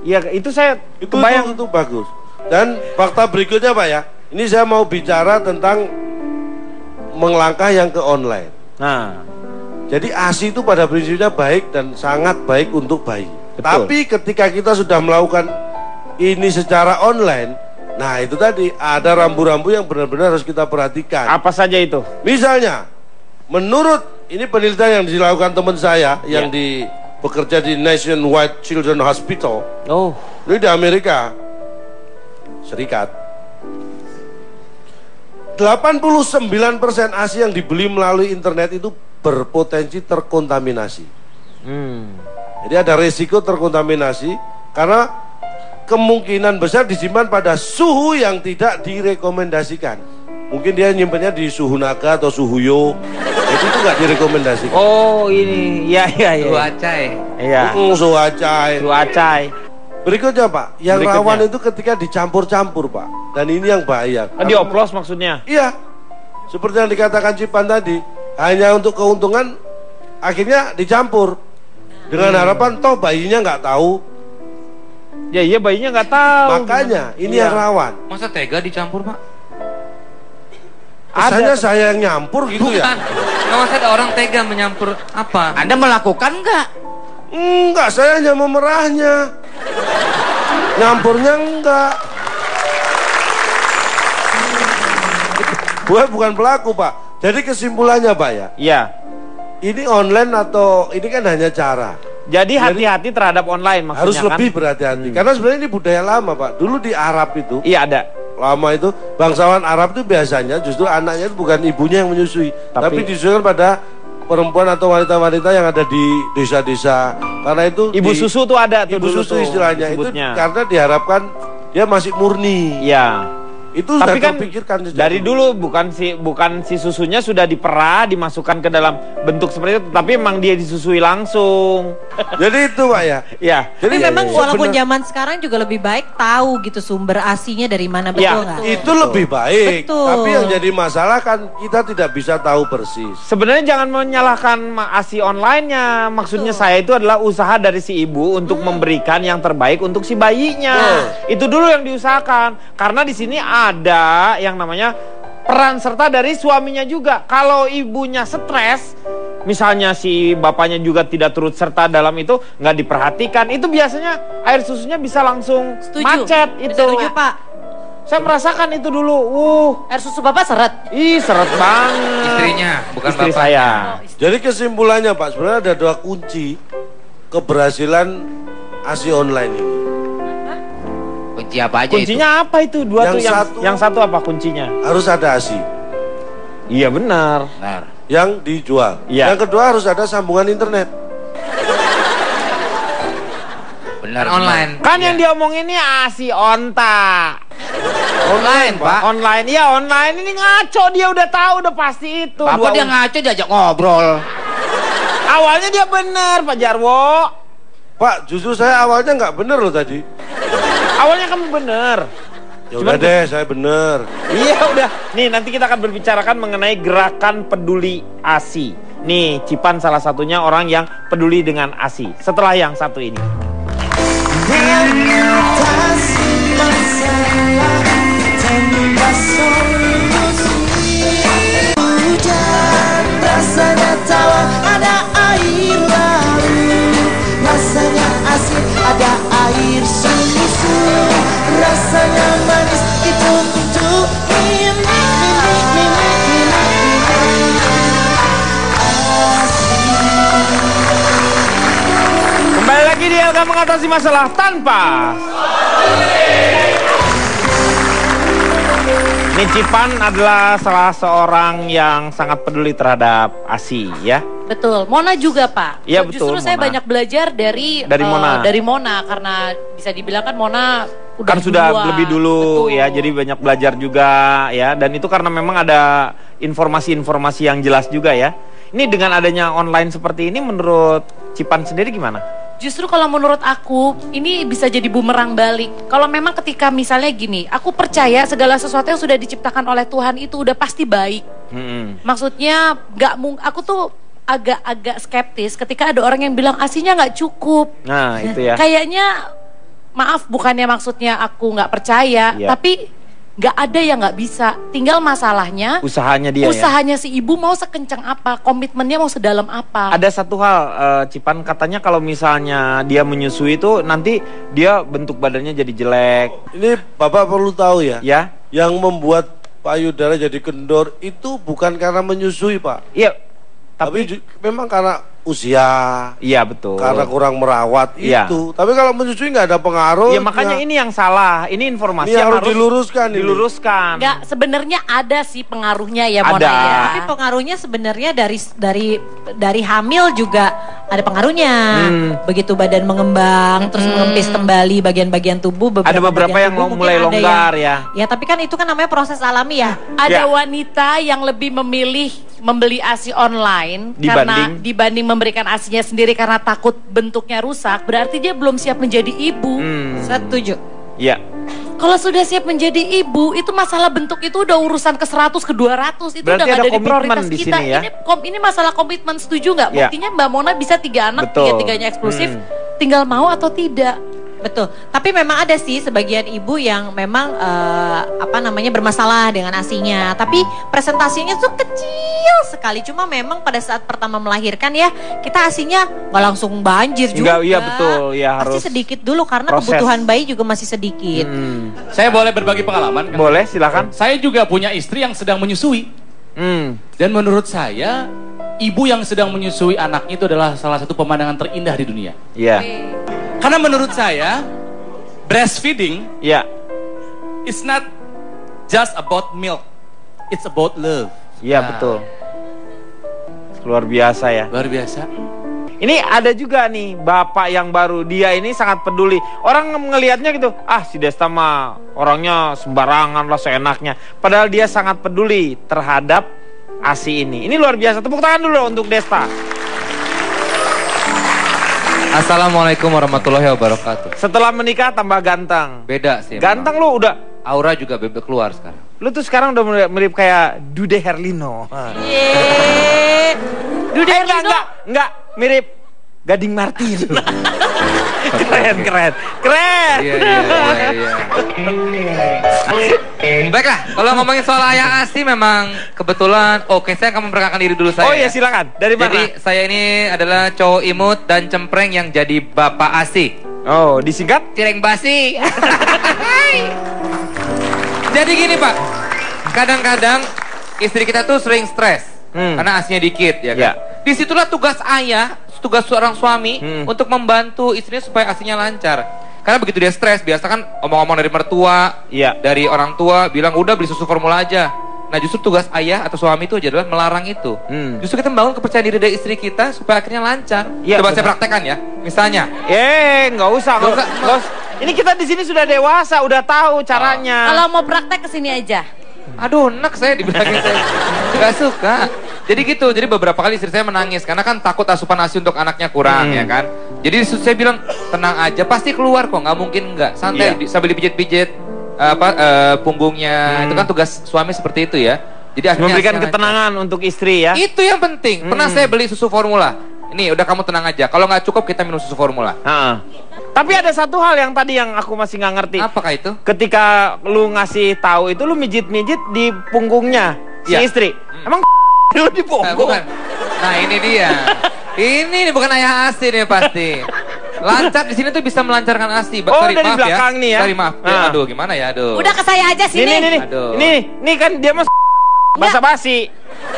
S3: Iya, itu saya kebayang.
S7: Itu bagus. Dan fakta berikutnya Pak ya, ini saya mau bicara tentang melangkah yang ke online.
S3: Nah,
S7: jadi ASI itu pada prinsipnya baik dan sangat baik untuk bayi.
S3: Betul.
S7: Tapi ketika kita sudah melakukan ini secara online, nah itu tadi ada rambu-rambu yang benar-benar harus kita perhatikan.
S3: apa saja itu?
S7: Misalnya, menurut ini penelitian yang dilakukan teman saya yang bekerja di Nationwide Children's Hospital.
S3: Oh,
S7: Ini di Amerika Serikat. 89% ASI yang dibeli melalui internet itu berpotensi terkontaminasi. Jadi ada resiko terkontaminasi karena kemungkinan besar disimpan pada suhu yang tidak direkomendasikan. Mungkin dia nyimpannya di suhu naga atau suhu yo. Itu nggak direkomendasikan.
S3: oh ini, ya.
S5: Lu acai.
S3: Iya.
S7: Suhu acai.
S3: Lu acai.
S7: Berikutnya Pak, yang rawan itu ketika dicampur-campur Pak. Dan ini yang bahaya.
S3: Dioplos maksudnya?
S7: Iya. Seperti yang dikatakan Cipan tadi, hanya untuk keuntungan akhirnya dicampur. Dengan harapan toh bayinya nggak tahu.
S3: Ya iya, bayinya nggak tahu.
S7: Makanya ini yang rawan.
S5: Masa tega dicampur, Pak?
S7: Kesannya saya yang nyampur gitu ya.
S5: Nggak, masa ada orang tega menyampur apa?
S4: Anda melakukan nggak?
S7: Enggak, saya hanya memerahnya. Nyampurnya enggak. Gue bukan pelaku Pak. Jadi kesimpulannya Pak ya.
S3: Iya.
S7: Ini online atau ini kan hanya cara.
S3: Jadi hati-hati terhadap online maksudnya
S7: Harus
S3: kan?
S7: lebih berhati-hati. Karena sebenarnya ini budaya lama Pak. Dulu di Arab itu.
S3: Iya ada.
S7: Lama itu bangsawan Arab itu biasanya justru anaknya itu bukan ibunya yang menyusui, tapi disusuikan pada perempuan atau wanita-wanita yang ada di desa-desa. Karena itu
S3: ibu susu tuh ada tuh.
S7: Ibu
S3: dulu
S7: susu
S3: tuh,
S7: istilahnya
S3: disebutnya.
S7: itu karena diharapkan dia masih murni.
S3: Iya.
S7: Itu
S3: tapi
S7: sudah
S3: kan
S7: terpikirkan
S3: dari dulu bukan si susunya sudah diperah, dimasukkan ke dalam bentuk seperti itu, tapi memang dia disusui langsung.
S7: Jadi itu Pak ya.
S3: Iya.
S8: Tapi memang walaupun zaman sekarang juga lebih baik tahu gitu sumber asinya dari mana, betul nggak?
S7: Itu lebih baik.
S8: Betul.
S7: Tapi yang jadi masalah kan kita tidak bisa tahu persis.
S3: Sebenarnya jangan menyalahkan ASI online-nya. Maksudnya saya itu adalah usaha dari si ibu untuk memberikan yang terbaik untuk si bayinya. Itu dulu yang diusahakan. Karena di sini ada yang namanya peran serta dari suaminya juga. Kalau ibunya stres, misalnya si bapaknya juga tidak turut serta dalam itu, nggak diperhatikan, itu biasanya air susunya bisa langsung macet. Itu
S8: Setuju Pak.
S3: saya merasakan itu dulu.
S2: Air susu bapak seret.
S3: Ih, seret banget.
S5: Istrinya, bukan
S3: Istri
S5: bapak.
S3: saya.
S7: Jadi kesimpulannya Pak, sebenarnya ada 2 kunci keberhasilan ASI online ini.
S4: Kunci apa aja
S3: Kuncinya apa itu? Dua
S7: Yang
S3: tuh yang satu apa kuncinya?
S7: Harus ada ASI.
S3: Iya benar.
S4: Benar.
S7: Yang dijual.
S3: Iya.
S7: Yang kedua harus ada sambungan internet.
S4: Benar.
S5: Online.
S3: Kan yang diomongin ini ASI onta.
S4: Online, Pak.
S3: Online, iya online. Ini ngaco, dia udah tahu, udah pasti itu.
S4: Bapak dia ngaco diajak ngobrol.
S3: Awalnya dia bener, Pak Jarwo.
S7: Pak, justru saya awalnya nggak bener loh tadi.
S3: Awalnya kamu bener.
S7: Ya udah deh, saya bener.
S3: Iya udah. Nih nanti kita akan berbicarakan mengenai gerakan peduli ASI. Nih Cipan salah satunya orang yang peduli dengan ASI. Setelah yang satu ini.
S6: Mengatasi masalah tanpa solusi. Hujan rasanya tawar, ada air laut. Rasanya asik, ada air sunyi.
S3: mengatasi masalah tanpa. Ini Cipan adalah salah seorang yang sangat peduli terhadap ASI ya.
S2: Betul, Mona juga Pak.
S3: Iya betul.
S2: Justru saya banyak belajar dari
S3: Mona.
S2: Dari Mona karena bisa dibilang kan Mona
S3: Kan sudah
S2: duluan.
S3: lebih dulu
S2: Betul.
S3: ya, jadi banyak belajar juga ya. Dan itu karena memang ada informasi-informasi yang jelas juga ya. Ini dengan adanya online seperti ini menurut Cipan sendiri gimana?
S2: Justru kalau menurut aku ini bisa jadi bumerang balik. Kalau memang ketika misalnya gini, aku percaya segala sesuatu yang sudah diciptakan oleh Tuhan itu udah pasti baik. Maksudnya aku tuh agak skeptis ketika ada orang yang bilang ASINya nggak cukup.
S3: Nah itu ya.
S2: Kayaknya maaf bukannya maksudnya aku nggak percaya, tapi nggak ada yang nggak bisa. Tinggal masalahnya
S3: Usahanya dia
S2: usahanya si ibu mau sekencang apa, komitmennya mau sedalam apa.
S3: Ada satu hal, Cipan katanya kalau misalnya dia menyusui itu nanti dia bentuk badannya jadi jelek.
S7: Ini Bapak perlu tahu ya.
S3: Ya.
S7: Yang membuat payudara jadi kendor itu bukan karena menyusui, Pak.
S3: Iya.
S7: Tapi memang karena usia.
S3: Iya betul.
S7: Karena kurang merawat
S3: Iya.
S7: itu. Tapi kalau menyusui nggak ada pengaruh.
S3: Ya makanya ini yang salah. Ini informasi
S7: Ini
S3: yang
S7: harus diluruskan ini.
S3: diluruskan.
S2: Nggak, sebenarnya ada sih pengaruhnya ya Mona
S3: Ada.
S2: ya.
S8: Tapi pengaruhnya sebenarnya dari hamil juga ada pengaruhnya. Begitu badan mengembang, terus mengempis kembali bagian-bagian tubuh.
S3: Ada beberapa
S8: bagian
S3: yang
S8: tubuh mungkin
S3: mulai
S8: ada
S3: longgar ya.
S8: Ya tapi kan itu kan namanya proses alami ya.
S2: Ada
S3: Ya.
S2: wanita yang lebih memilih membeli ASI online dibanding memberikan ASINya sendiri karena takut bentuknya rusak, berarti dia belum siap menjadi ibu.
S8: Setuju.
S3: Iya.
S2: Kalau sudah siap menjadi ibu, itu masalah bentuk itu udah urusan ke 100 ke 200, itu
S3: Berarti
S2: udah nggak
S3: ada
S2: ada di
S3: komitmen
S2: prioritas
S3: di
S2: kita.
S3: sini ya?
S2: Ini masalah komitmen, setuju nggak?
S3: Ya.
S2: Buktinya Mbak Mona bisa 3 anak,
S3: Betul.
S2: 3-3-nya eksklusif, tinggal mau atau tidak.
S8: Betul. Tapi memang ada sih sebagian ibu yang memang bermasalah dengan ASINya. Tapi presentasinya tuh kecil sekali. Cuma memang pada saat pertama melahirkan ya, kita ASINya nggak langsung banjir juga.
S3: Iya betul. Ya harus.
S8: Pasti sedikit dulu karena
S3: proses.
S8: kebutuhan bayi juga masih sedikit.
S5: Saya boleh berbagi pengalaman kan?
S3: Boleh silakan.
S5: Saya juga punya istri yang sedang menyusui. Dan menurut saya, ibu yang sedang menyusui anaknya itu adalah salah satu pemandangan terindah di dunia.
S3: Iya.
S5: Karena menurut saya, breastfeeding
S3: Iya.
S5: is not just about milk. It's about love.
S3: Iya betul. Luar biasa ya.
S5: Luar biasa.
S3: Ini ada juga nih bapak yang baru, dia ini sangat peduli. Orang ngelihatnya gitu, si Desta mah orangnya sembarangan lah, seenaknya. Padahal dia sangat peduli terhadap ASI ini. Ini luar biasa. Tepuk tangan dulu untuk Desta.
S4: Assalamualaikum warahmatullahi wabarakatuh.
S3: Setelah menikah tambah ganteng.
S4: Beda sih.
S3: Ganteng lu udah.
S4: Aura juga bebek keluar sekarang.
S3: Lu tuh sekarang udah mirip kayak Dude Herlino.
S2: Dude Herlino?
S3: Enggak, mirip Gading Martin. Keren.
S4: Iya. Baiklah, kalau ngomongin soal ayah ASI memang kebetulan saya akan memperkenalkan diri dulu saya.
S3: Oh iya silakan. Dari mana?
S4: Jadi saya ini adalah cowok imut dan cempreng yang jadi bapak ASI.
S3: Oh, disingkat?
S4: Cireng basi. Jadi gini Pak, kadang-kadang istri kita tuh sering stres karena ASINya dikit ya kan. Disitulah tugas ayah, tugas seorang suami untuk membantu istrinya supaya ASINya lancar. Karena begitu dia stres, biasa kan omong-omong dari mertua, dari orang tua bilang udah beli susu formula aja. Nah justru tugas ayah atau suami itu adalah melarang itu. Justru kita membangun kepercayaan diri dari istri kita supaya akhirnya lancar. Coba saya praktekkan ya, misalnya.
S3: Nggak usah. Ini kita di sini sudah dewasa, udah tahu caranya.
S2: Kalau mau praktek kesini aja.
S4: Aduh, enak saya dibilangin saya. Gak suka. Jadi gitu, jadi beberapa kali istri saya menangis karena kan takut asupan ASI untuk anaknya kurang ya kan. Jadi saya bilang tenang aja, pasti keluar kok, nggak mungkin nggak. Santai sambil dipijit-pijit punggungnya. Itu kan tugas suami seperti itu ya. Jadi akhirnya
S3: memberikan ketenangan untuk istri ya.
S4: Itu yang penting. Pernah saya beli susu formula. Ini udah kamu tenang aja. Kalau nggak cukup kita minum susu formula.
S3: Tapi ada satu hal yang tadi yang aku masih nggak ngerti.
S4: Apakah itu?
S3: Ketika lu ngasih tahu itu lu mijit-mijit di punggungnya si istri. Emang lu di punggung?
S4: Bukan. Nah ini dia. Ini bukan ayah ASI nih pasti. Lancar di sini tuh bisa melancarkan ASI.
S3: Sorry, dari belakang nih ya.
S4: Sorry maaf. Aduh gimana ya, aduh.
S2: Udah ke saya aja sini.
S3: Ini kan dia mas basa-basi.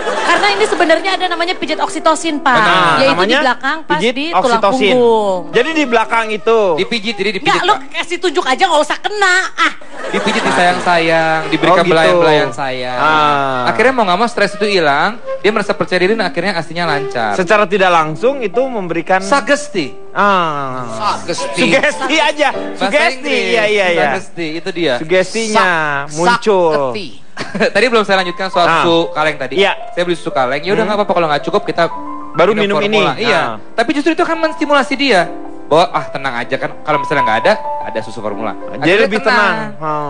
S2: Karena ini sebenarnya ada namanya pijat oksitosin, Pak.
S3: Benar,
S2: Yaitu
S3: namanya
S2: di belakang pas
S3: pijit
S2: di tulang
S3: oksitosin.
S2: punggung.
S3: Jadi di belakang itu.
S4: Dipijit, jadi dipijit,
S2: Enggak, lo
S4: Pak.
S2: kasih tunjuk aja nggak usah kena.
S4: Dipijit, disayang-sayang, diberikan
S3: Oh, gitu.
S4: belayan-belayan sayang.
S3: Ah.
S4: Akhirnya mau nggak mau stres itu hilang, dia merasa percaya diri dan akhirnya aslinya lancar.
S3: Secara tidak langsung itu memberikan
S4: Sagesti. Sagesti.
S3: Sugesti aja.
S4: Bahasa
S3: Sugesti.
S4: Inggris.
S3: Iya.
S4: Sagesti, itu dia.
S3: Sugestinya muncul.
S4: Sakti. Tadi belum saya lanjutkan soal susu kaleng tadi.
S3: Iya.
S4: Saya beli susu kaleng. Ya udah nggak apa-apa kalau nggak cukup kita
S3: Baru minum
S4: formula.
S3: ini.
S4: Iya. Tapi justru itu akan menstimulasi dia bahwa tenang aja kan kalau misalnya nggak ada susu formula.
S3: Jadi
S4: Akhirnya
S3: lebih tenang.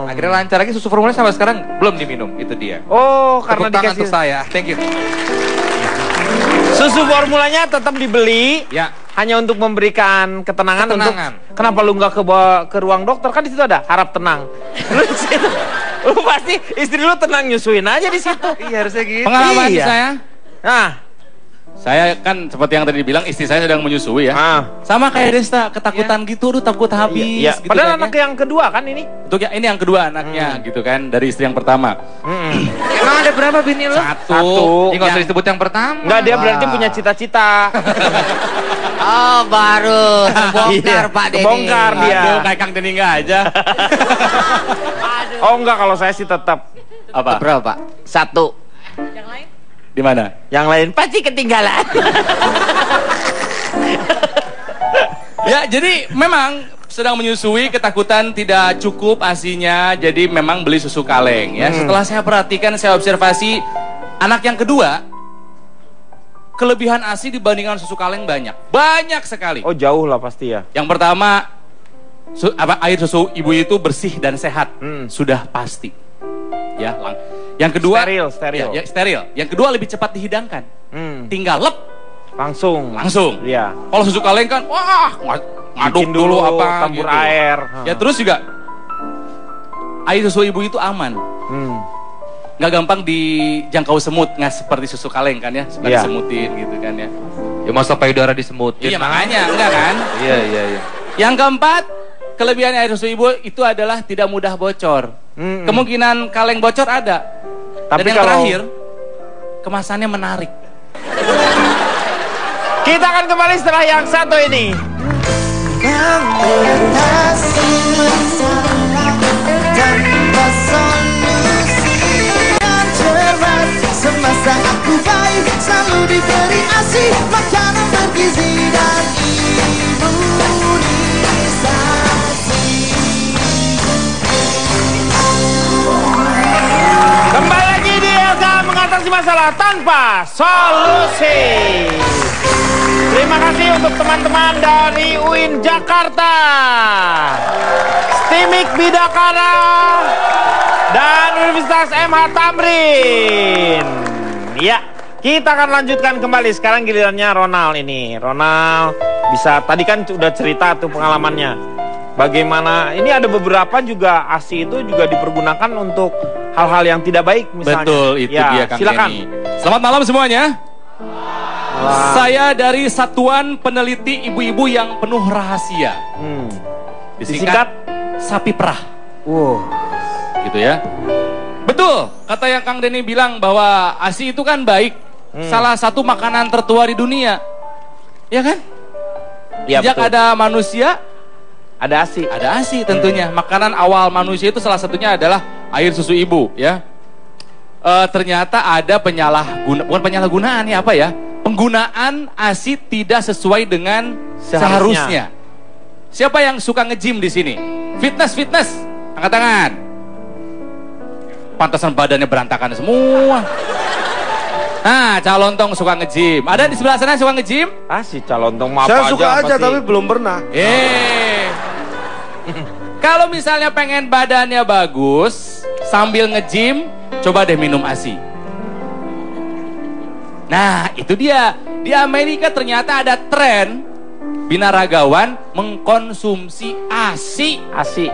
S4: Akhirnya lancar lagi susu formula sampai sekarang belum diminum. Itu dia.
S3: Oh, karena
S4: Tepuk tangan
S3: dikasih
S4: untuk saya. Thank you.
S3: susu formulanya tetap dibeli.
S4: Ya.
S3: Hanya untuk memberikan ketenangan.
S4: Ketenangan.
S3: Untuk kenapa lu nggak ke ruang dokter, kan di situ ada harap tenang. Lu di situ, lu pasti istri lu tenang nyusuin aja di situ.
S4: Iya harusnya gitu.
S5: Pengalaman
S3: Iya.
S5: saya,
S3: Nah,
S5: saya kan seperti yang tadi dibilang istri saya sedang menyusui ya.
S3: ah.
S5: Sama kayak Desta, ketakutan gitu, aduh takut habis.
S3: Iya.
S5: Gitu
S3: Padahal
S5: kan,
S3: anak yang kedua kan ini.
S5: Untuk yang ini yang kedua anaknya gitu kan dari istri yang pertama.
S4: Emang ada berapa bini lo?
S3: Satu.
S4: Ini nggak usah disebut yang pertama.
S3: Enggak, dia berarti punya cita-cita.
S4: Oh baru bongkar Pak Denny.
S3: Bongkar dia.
S5: Aduh, kayak Kang Denny nggak aja.
S3: Oh enggak, kalau saya sih tetap
S5: Apa?
S4: Berapa Pak?
S3: satu.
S2: Yang lain?
S5: Di mana?
S3: Yang lain pasti ketinggalan.
S5: Ya, jadi memang sedang menyusui, ketakutan tidak cukup ASI-nya, jadi memang beli susu kaleng ya. Setelah saya perhatikan, saya observasi anak yang kedua, kelebihan ASI dibandingkan susu kaleng banyak sekali.
S3: Oh jauh lah pasti ya.
S5: Yang pertama, air susu ibu itu bersih dan sehat, sudah pasti. Ya, yang kedua
S3: Steril.
S5: Ya, steril. Yang kedua lebih cepat dihidangkan, tinggal lep
S3: Langsung.
S5: Iya. Kalau susu kaleng kan, wah, ngaduk
S3: Bikin
S5: dulu apa
S3: campur
S5: gitu.
S3: air.
S5: Ya terus juga air susu ibu itu aman, nggak gampang dijangkau semut, nggak seperti susu kaleng kan ya, seperti
S3: Iya.
S5: semutin gitu kan ya.
S4: Ya masa payudara disemutin.
S5: Iya makanya, enggak kan?
S4: Iya.
S5: Yang keempat, kelebihan air susu ibu itu adalah tidak mudah bocor. Kemungkinan kaleng bocor ada.
S3: Tapi
S5: Dan yang
S3: kalau-
S5: terakhir, kemasannya menarik.
S3: Kita akan kembali setelah yang satu ini.
S6: Yang mengatasi masalah tanpa solusi yang cermat. Semasa aku baik selalu diberi ASI, makanan bergizi dan imunisasi.
S3: Kembali lagi di LK mengatasi masalah tanpa solusi. Terima kasih untuk teman-teman dari UIN Jakarta, STIMIK Bidakara, dan Universitas MH Tamrin. Ya, kita akan lanjutkan kembali. Sekarang gilirannya Ronald ini. Ronald bisa, tadi kan sudah cerita tuh pengalamannya. Bagaimana, ini ada beberapa juga ASI itu juga dipergunakan untuk hal-hal yang tidak baik misalnya.
S5: Betul, itu
S3: Ya,
S5: dia Kang
S3: silakan.
S5: Denny. Selamat malam semuanya. Saya dari Satuan Peneliti Ibu-Ibu yang Penuh Rahasia. Disingkat Sapi Perah.
S3: Wow.
S5: Gitu ya. Betul, kata yang Kang Denny bilang bahwa ASI itu kan baik. Salah satu makanan tertua di dunia. Ya kan?
S3: Ya,
S5: Sejak
S3: betul.
S5: ada manusia,
S3: Ada ASI.
S5: ada ASI tentunya. Makanan awal manusia itu salah satunya adalah air susu ibu ya. Ternyata ada bukan penyalahgunaan ya, apa ya? Penggunaan ASI tidak sesuai dengan seharusnya. Siapa yang suka nge-gym di sini? Fitness, angkat tangan. Pantasan badannya berantakan semua. Nah, Calontong suka nge-gym. Ada di sebelah sana yang suka nge-gym?
S3: ASI Calontong mah
S7: Saya
S3: apa
S7: suka aja
S3: pasti.
S7: tapi belum pernah.
S5: Kalau misalnya pengen badannya bagus sambil nge-gym, coba deh minum ASI. Nah, itu dia. Di Amerika ternyata ada tren binaragawan mengkonsumsi ASI.
S3: ASI.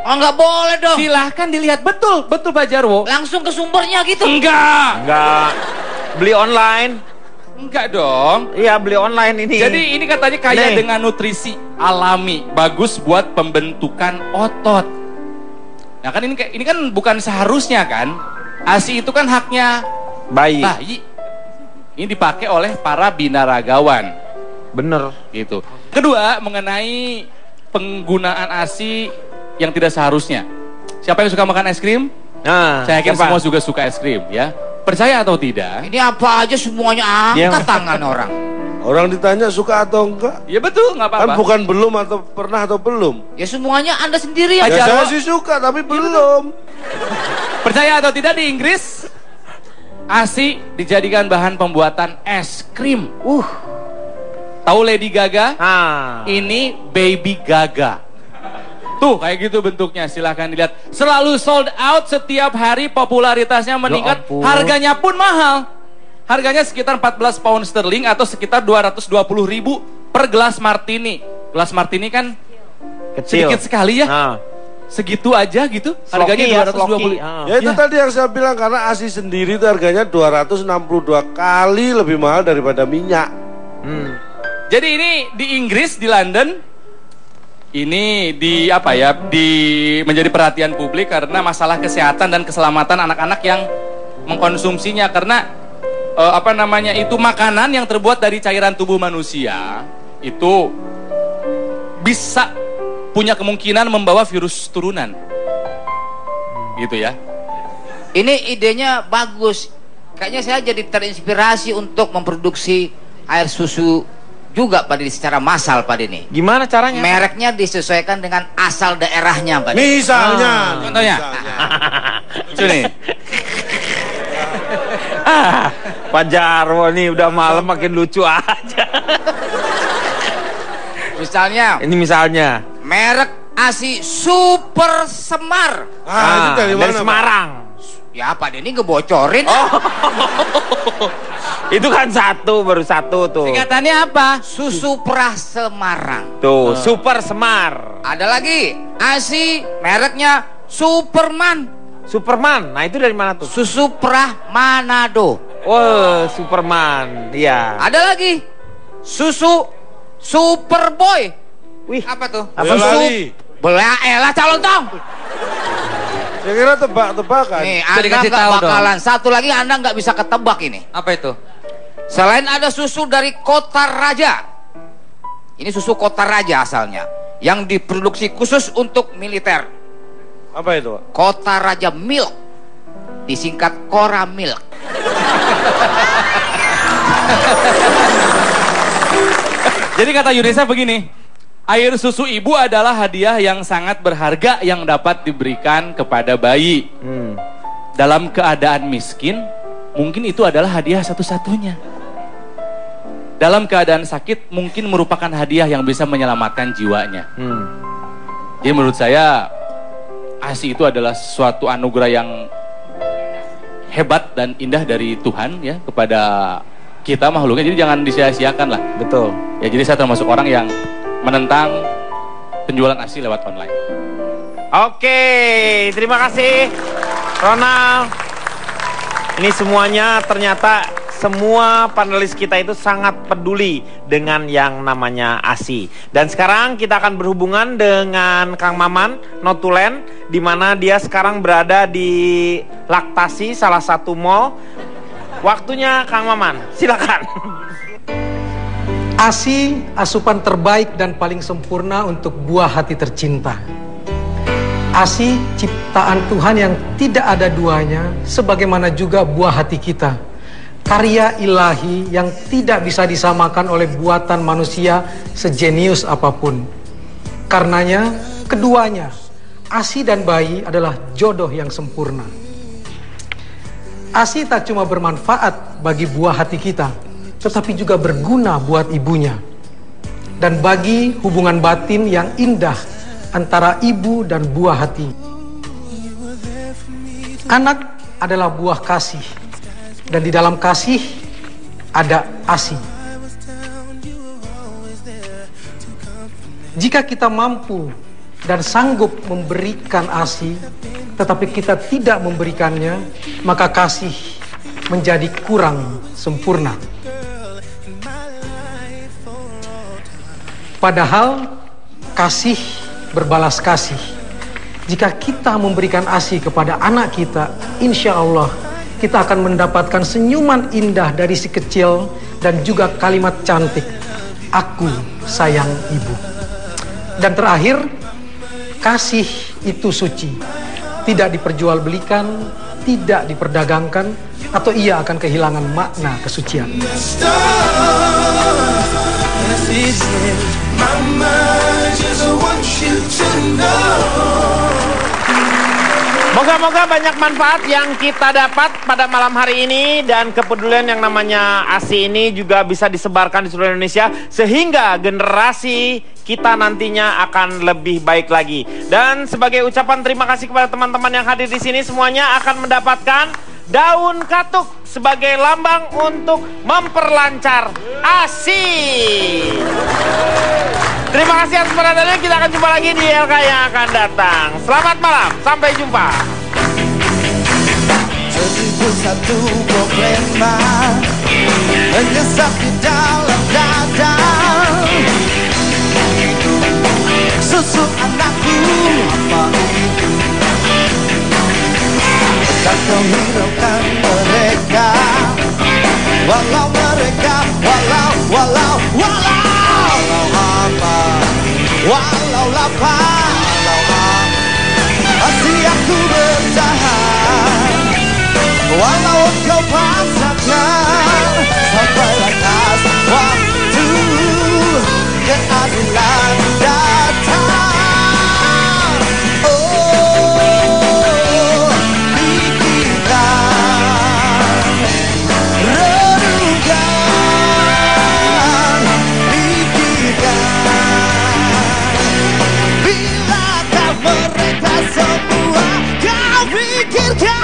S4: Oh nggak boleh dong.
S5: Silahkan dilihat, betul Pak Jarwo.
S4: Langsung ke sumbernya gitu.
S5: Enggak
S3: Beli online.
S5: dong.
S3: Iya, beli online ini.
S5: Jadi ini katanya kaya
S3: Nih.
S5: dengan nutrisi alami, bagus buat pembentukan otot. Nah kan ini kan bukan seharusnya kan. ASI itu kan haknya
S3: Bayi.
S5: Ini dipakai oleh para binaragawan.
S3: Bener.
S5: Gitu. Kedua, mengenai penggunaan ASI yang tidak seharusnya. Siapa yang suka makan es krim?
S3: Nah,
S5: Saya yakin semua juga suka es krim, ya. Percaya atau tidak?
S4: Ini apa aja semuanya angkat tangan orang.
S7: Orang ditanya suka atau enggak?
S5: Ya betul, nggak apa-apa.
S7: Kan bukan belum atau pernah atau belum.
S4: Ya semuanya Anda sendiri
S7: Ya
S4: yang
S7: saya
S4: jawab.
S7: sih suka tapi belum.
S5: Percaya atau tidak, di Inggris ASI dijadikan bahan pembuatan es krim. Tahu Lady Gaga? Ini Baby Gaga. Tuh kayak gitu bentuknya, silahkan dilihat. Selalu sold out setiap hari, popularitasnya meningkat, harganya pun mahal. Harganya sekitar 14 pound sterling atau sekitar 220.000 per gelas martini. Gelas martini kan
S3: kecil.
S5: sedikit sekali ya. Segitu aja gitu, harganya 220.
S7: Ya itu tadi yang saya bilang, karena ASI sendiri itu harganya 262 kali lebih mahal daripada minyak.
S5: Jadi ini di Inggris, di London, ini menjadi perhatian publik karena masalah kesehatan dan keselamatan anak-anak yang mengkonsumsinya, karena itu makanan yang terbuat dari cairan tubuh manusia itu bisa punya kemungkinan membawa virus turunan. Gitu ya.
S4: Ini idenya bagus. Kayaknya saya jadi terinspirasi untuk memproduksi air susu juga Pak Dini secara massal Pak Dini.
S3: Gimana caranya?
S4: Mereknya disesuaikan dengan asal daerahnya Pak Dini.
S7: Misalnya.
S5: Contohnya. Sini.
S3: Pak Jarwo nih udah malam makin lucu aja.
S4: Misalnya.
S3: Ini misalnya.
S4: Merek ASI Super Semar.
S7: Itu dari mana?
S3: Dari Semarang.
S4: Ya Pak Dini ngebocorin.
S3: Itu kan baru satu tuh.
S5: Singkatannya apa?
S4: Susu Perah Semarang.
S3: Tuh, Super Semar.
S4: Ada lagi ASI mereknya Superman.
S3: Superman. Nah, itu dari mana tuh?
S4: Susu Perah Manado.
S3: Superman. Iya.
S4: Ada lagi susu Superboy.
S3: Wih,
S4: apa tuh?
S7: Belali.
S4: Belaelah calon tong.
S7: Saya kira tebak-tebakan.
S4: Nih, Anda
S5: dikasih
S4: nggak
S5: tahu
S4: bakalan. Satu lagi Anda nggak bisa ketebak ini.
S5: Apa itu?
S4: Selain ada susu dari Kota Raja. Ini susu Kota Raja asalnya, yang diproduksi khusus untuk militer.
S7: Apa itu, Pak?
S4: Kota Raja Milk, disingkat Kora Milk.
S5: Jadi kata Yunisa begini, air susu ibu adalah hadiah yang sangat berharga yang dapat diberikan kepada bayi. Dalam keadaan miskin, mungkin itu adalah hadiah satu-satunya. Dalam keadaan sakit, mungkin merupakan hadiah yang bisa menyelamatkan jiwanya. Jadi menurut saya, ASI itu adalah suatu anugerah yang hebat dan indah dari Tuhan ya kepada kita makhluknya. Jadi jangan disia-siakan lah.
S3: betul.
S5: Ya, jadi saya termasuk orang yang menentang penjualan ASI lewat online.
S3: Oke, terima kasih Ronald. Ini semuanya ternyata semua panelis kita itu sangat peduli dengan yang namanya ASI. Dan sekarang kita akan berhubungan dengan Kang Maman Notulen, di mana dia sekarang berada di Laktasi, salah satu mall. Waktunya Kang Maman, silakan.
S9: ASI, asupan terbaik dan paling sempurna untuk buah hati tercinta. ASI, ciptaan Tuhan yang tidak ada duanya, sebagaimana juga buah hati kita. Karya ilahi yang tidak bisa disamakan oleh buatan manusia sejenius apapun. Karenanya, keduanya, ASI dan bayi adalah jodoh yang sempurna. ASI tak cuma bermanfaat bagi buah hati kita, tetapi juga berguna buat ibunya. Dan bagi hubungan batin yang indah antara ibu dan buah hati. Anak adalah buah kasih. Dan di dalam kasih ada ASI. Jika kita mampu dan sanggup memberikan ASI, tetapi kita tidak memberikannya, maka kasih menjadi kurang sempurna. Padahal kasih berbalas kasih. Jika kita memberikan ASI kepada anak kita, insya Allah kita akan mendapatkan senyuman indah dari si kecil dan juga kalimat cantik, aku sayang ibu. Dan terakhir, kasih itu suci, tidak diperjualbelikan, tidak diperdagangkan, atau ia akan kehilangan makna kesucian.
S3: Moga-moga banyak manfaat yang kita dapat pada malam hari ini, dan kepedulian yang namanya ASI ini juga bisa disebarkan di seluruh Indonesia sehingga generasi kita nantinya akan lebih baik lagi. Dan sebagai ucapan terima kasih kepada teman-teman yang hadir di sini, semuanya akan mendapatkan daun katuk sebagai lambang untuk memperlancar ASI. Terima kasih atas perhatiannya. Kita akan jumpa lagi di LK yang akan datang. Selamat malam, sampai jumpa.
S6: Seribu satu problema menyesap di dalam dada. Susu anakku, apa itu? Tak kau hiraukan mereka, walau mereka, walau apa, walau lapar, hati aku bertahan, walau kau paksakan, sampai batas waktu keadilan datang. Oh, pikirkan, renungkan, bilakah mereka semua kau pikirkan?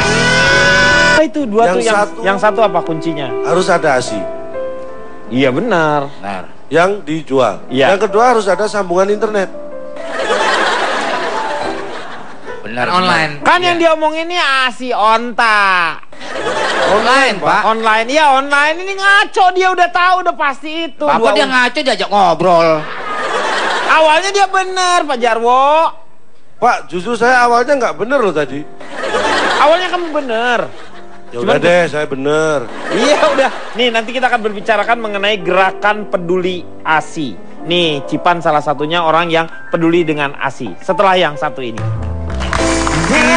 S3: Itu dua
S7: Yang
S3: tuh
S7: satu-
S3: yang satu apa kuncinya?
S7: Harus ada ASI
S3: Iya benar.
S7: yang dijual.
S3: Iya.
S7: Yang kedua harus ada sambungan internet.
S4: Benar online.
S3: Kan yang diomongin ini ASI onta.
S4: Online, Pak.
S3: Online, iya online. Ini ngaco, dia udah tahu, udah pasti itu.
S4: Apa dia ngaco diajak ngobrol?
S3: Awalnya dia bener, Pak Jarwo.
S7: Pak, justru saya awalnya nggak bener loh tadi.
S3: Awalnya kamu bener.
S7: Ya udah deh, saya bener.
S3: Iya udah. Nih nanti kita akan berbicarakan mengenai gerakan peduli ASI. Nih Cipan salah satunya orang yang peduli dengan ASI. Setelah yang satu ini.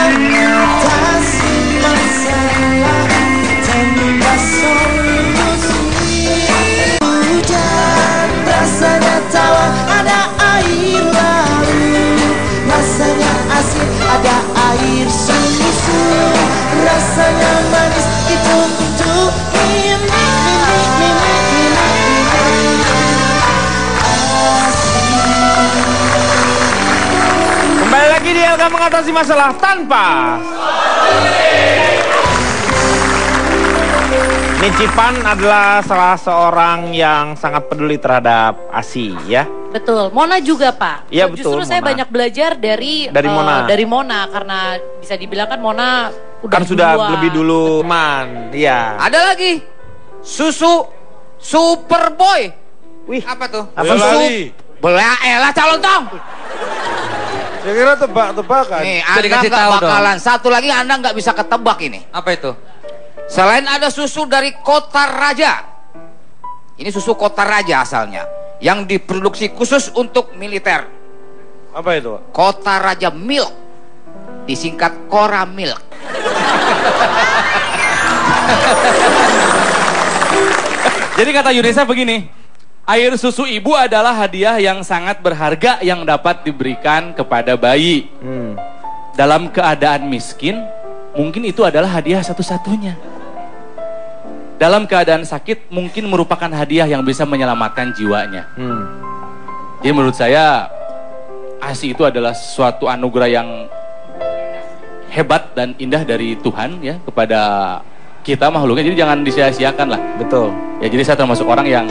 S6: Mengatasi masalah tanpa solusi. Hujan rasanya tawar, ada air lalu. Rasanya asin, ada air susu. Rasanya manis, itu ini.
S3: Kembali lagi di LK mengatasi masalah tanpa. Nih Cipan adalah salah seorang yang sangat peduli terhadap ASI ya.
S2: Betul, Mona juga Pak.
S3: Iya, betul,
S2: Justru saya
S3: Mona.
S2: banyak belajar dari
S3: Mona.
S2: dari Mona karena bisa dibilang kan Mona
S3: Kan sudah
S2: duluan.
S3: lebih dulu teman. Iya.
S4: Ada lagi susu Superboy.
S3: Wih,
S4: Apa tuh?
S3: apa
S7: Lali.
S4: Elah calon tong.
S7: Saya kira tebak-tebakan.
S4: Nih,
S5: Bisa
S4: Anda
S5: dikasih
S4: nggak
S5: tahu dong.
S4: bakalan. Satu lagi Anda nggak bisa ketebak ini.
S5: Apa itu?
S4: Selain ada susu dari Kota Raja. Ini susu Kota Raja asalnya. Yang diproduksi khusus untuk militer.
S7: Apa itu, Pak?
S4: Kota Raja Milk. Disingkat Kora Milk.
S5: Jadi kata Yunesa begini, air susu ibu adalah hadiah yang sangat berharga yang dapat diberikan kepada bayi. Dalam keadaan miskin, mungkin itu adalah hadiah satu-satunya. Dalam keadaan sakit, mungkin merupakan hadiah yang bisa menyelamatkan jiwanya. Jadi menurut saya, ASI itu adalah suatu anugerah yang hebat dan indah dari Tuhan ya kepada kita makhluknya. Jadi jangan disia-siakan lah.
S3: betul.
S5: Ya jadi saya termasuk orang yang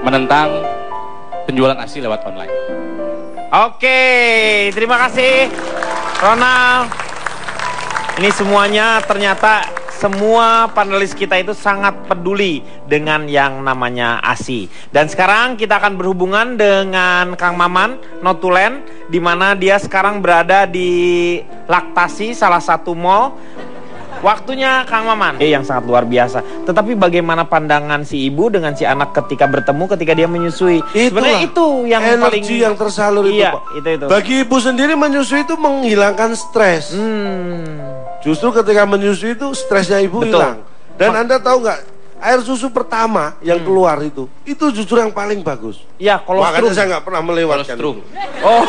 S5: menentang penjualan ASI lewat online.
S3: Oke, terima kasih Ronald. Ini semuanya ternyata semua panelis kita itu sangat peduli dengan yang namanya ASI. Dan sekarang kita akan berhubungan dengan Kang Maman Notulen, di mana dia sekarang berada di Laktasi, salah satu mall. Waktunya Kang Maman. Yang sangat luar biasa. Tetapi bagaimana pandangan si ibu dengan si anak ketika bertemu, ketika dia menyusui? Sebenarnya itu yang paling
S7: energi yang tersalur
S3: iya,
S7: itu,
S3: itu.
S7: Pak. Bagi ibu sendiri menyusui itu menghilangkan stres. Justru ketika menyusui itu stresnya ibu hilang. Dan Anda tahu nggak, air susu pertama yang keluar itu justru yang paling bagus.
S3: Iya, kolostrum.
S7: Makanya saya nggak pernah melewatkan.
S3: Oh,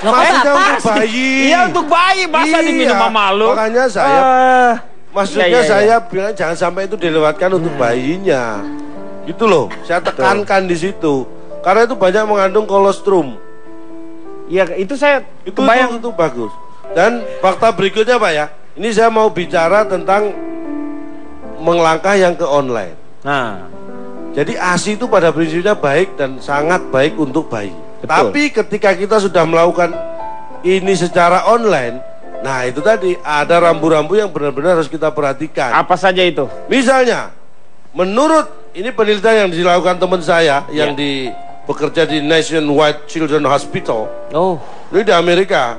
S7: maksudnya untuk bayi.
S3: Iya, untuk bayi, masa diminum sama lu?
S7: Makanya saya, maksudnya saya bilang jangan sampai itu dilewatkan untuk bayinya. Gitu loh, saya tekankan di situ. Karena itu banyak mengandung kolostrum.
S3: Iya, itu saya
S7: itu bagus. Dan fakta berikutnya Pak ya, ini saya mau bicara tentang melangkah yang ke online.
S3: Nah,
S7: jadi ASI itu pada prinsipnya baik dan sangat baik untuk bayi.
S3: Betul.
S7: Tapi ketika kita sudah melakukan ini secara online, nah itu tadi ada rambu-rambu yang benar-benar harus kita perhatikan.
S3: Apa saja itu?
S7: Misalnya, menurut ini penelitian yang dilakukan teman saya yang bekerja di Nationwide Children's Hospital.
S3: Oh,
S7: itu di Amerika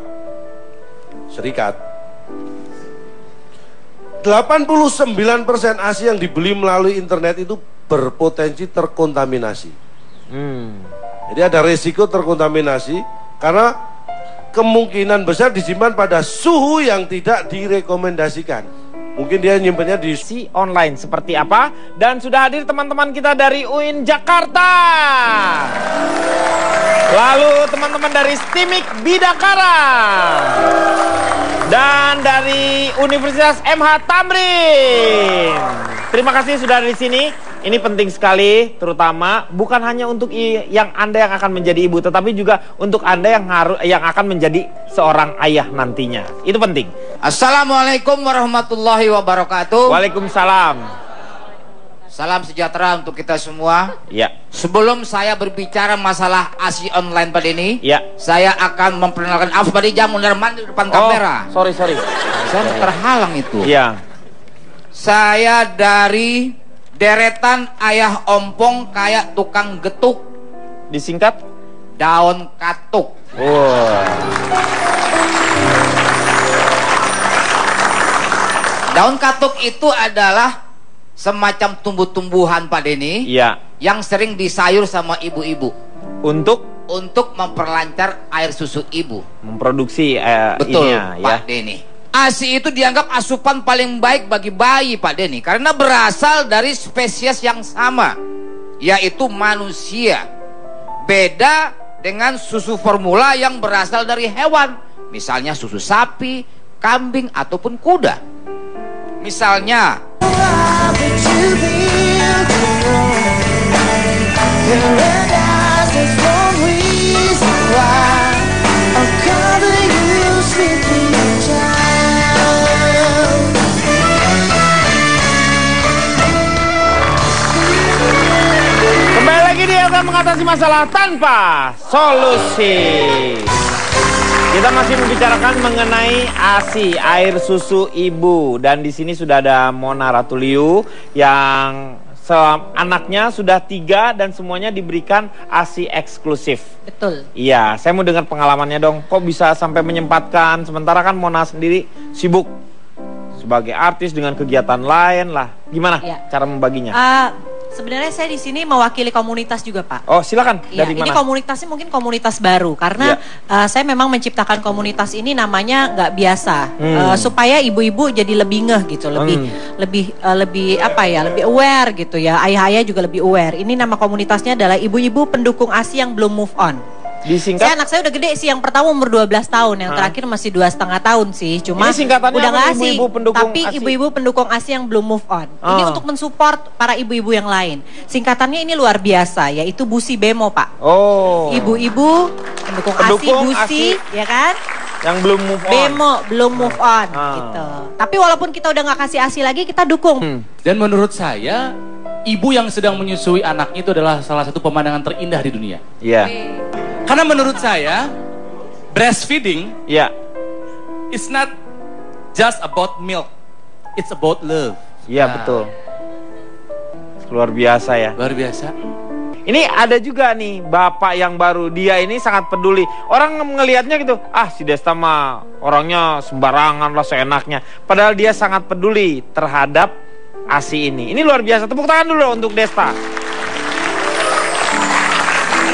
S7: Serikat. 89% ASI yang dibeli melalui internet itu berpotensi terkontaminasi. Jadi ada resiko terkontaminasi karena kemungkinan besar disimpan pada suhu yang tidak direkomendasikan. Mungkin dia nyimpannya di
S3: si online seperti apa? Dan sudah hadir teman-teman kita dari UIN Jakarta. Lalu teman-teman dari STIMIK Bidakara. Dan dari Universitas MH Tamrin. Terima kasih sudah ada di sini. Ini penting sekali, terutama bukan hanya untuk yang Anda yang akan menjadi ibu, tetapi juga untuk Anda yang akan menjadi seorang ayah nantinya. Itu penting.
S4: Assalamualaikum warahmatullahi wabarakatuh.
S3: Waalaikumsalam.
S4: Salam sejahtera untuk kita semua.
S3: Ya.
S4: Sebelum saya berbicara masalah ASI online pada ini,
S3: ya, saya
S4: akan memperkenalkan Afbadi Jamu Darman di depan kamera.
S3: Sorry.
S4: Saya terhalang itu.
S3: Iya.
S4: Saya dari deretan ayah ompong kayak tukang getuk.
S3: Disingkat?
S4: Daun katuk. Daun katuk itu adalah semacam tumbuh-tumbuhan Pak Denny, yang sering disayur sama ibu-ibu untuk memperlancar air susu ibu,
S3: memproduksi
S4: betul
S3: ininya,
S4: Pak Denny. ASI itu dianggap asupan paling baik bagi bayi Pak Denny, karena berasal dari spesies yang sama, yaitu manusia. Beda dengan susu formula yang berasal dari hewan, misalnya susu sapi, kambing ataupun kuda. Misalnya
S3: kembali lagi dia akan mengatasi masalah tanpa solusi. Kita masih membicarakan mengenai ASI, air susu ibu, dan di sini sudah ada Mona Ratuliu yang anaknya sudah 3 dan semuanya diberikan ASI eksklusif.
S2: Betul.
S3: Iya, saya mau dengar pengalamannya dong. Kok bisa sampai menyempatkan? Sementara kan Mona sendiri sibuk sebagai artis dengan kegiatan lain lah. Gimana cara membaginya?
S8: Sebenarnya saya di sini mewakili komunitas juga Pak.
S3: Oh silakan.
S8: Ya,
S3: dari
S8: ini
S3: mana?
S8: komunitasnya mungkin komunitas baru karena saya memang menciptakan komunitas ini namanya nggak biasa supaya ibu-ibu jadi lebih ngeh gitu, lebih apa ya, lebih aware gitu ya. Ayah-ayah juga lebih aware. Ini nama komunitasnya adalah Ibu-ibu Pendukung ASI yang belum move on.
S3: Disingkat?
S8: Anak saya udah gede sih, yang pertama umur 12 tahun, yang terakhir masih 2,5 tahun sih. Cuma
S3: ini singkatannya
S8: udah nggak ASI,
S3: tapi
S8: ibu-ibu pendukung ASI yang belum move on. Ini untuk mensupport para ibu-ibu yang lain. Singkatannya ini luar biasa, yaitu BUSI BEMO Pak. Ibu-ibu pendukung ASI, BUSI, ya kan?
S3: Yang belum move on.
S8: BEMO belum move on, gitu. Tapi walaupun kita udah nggak kasih ASI lagi, kita dukung.
S5: Dan menurut saya, ibu yang sedang menyusui anaknya itu adalah salah satu pemandangan terindah di dunia.
S3: Iya.
S5: Karena menurut saya, breastfeeding, it's not just about milk, it's about love.
S3: Iya betul. Luar biasa ya.
S5: Luar biasa.
S3: Ini ada juga nih bapak yang baru, dia ini sangat peduli. Orang ngelihatnya gitu, si Desta mah orangnya sembarangan lah seenaknya. Padahal dia sangat peduli terhadap ASI ini. Ini luar biasa, tepuk tangan dulu untuk Desta.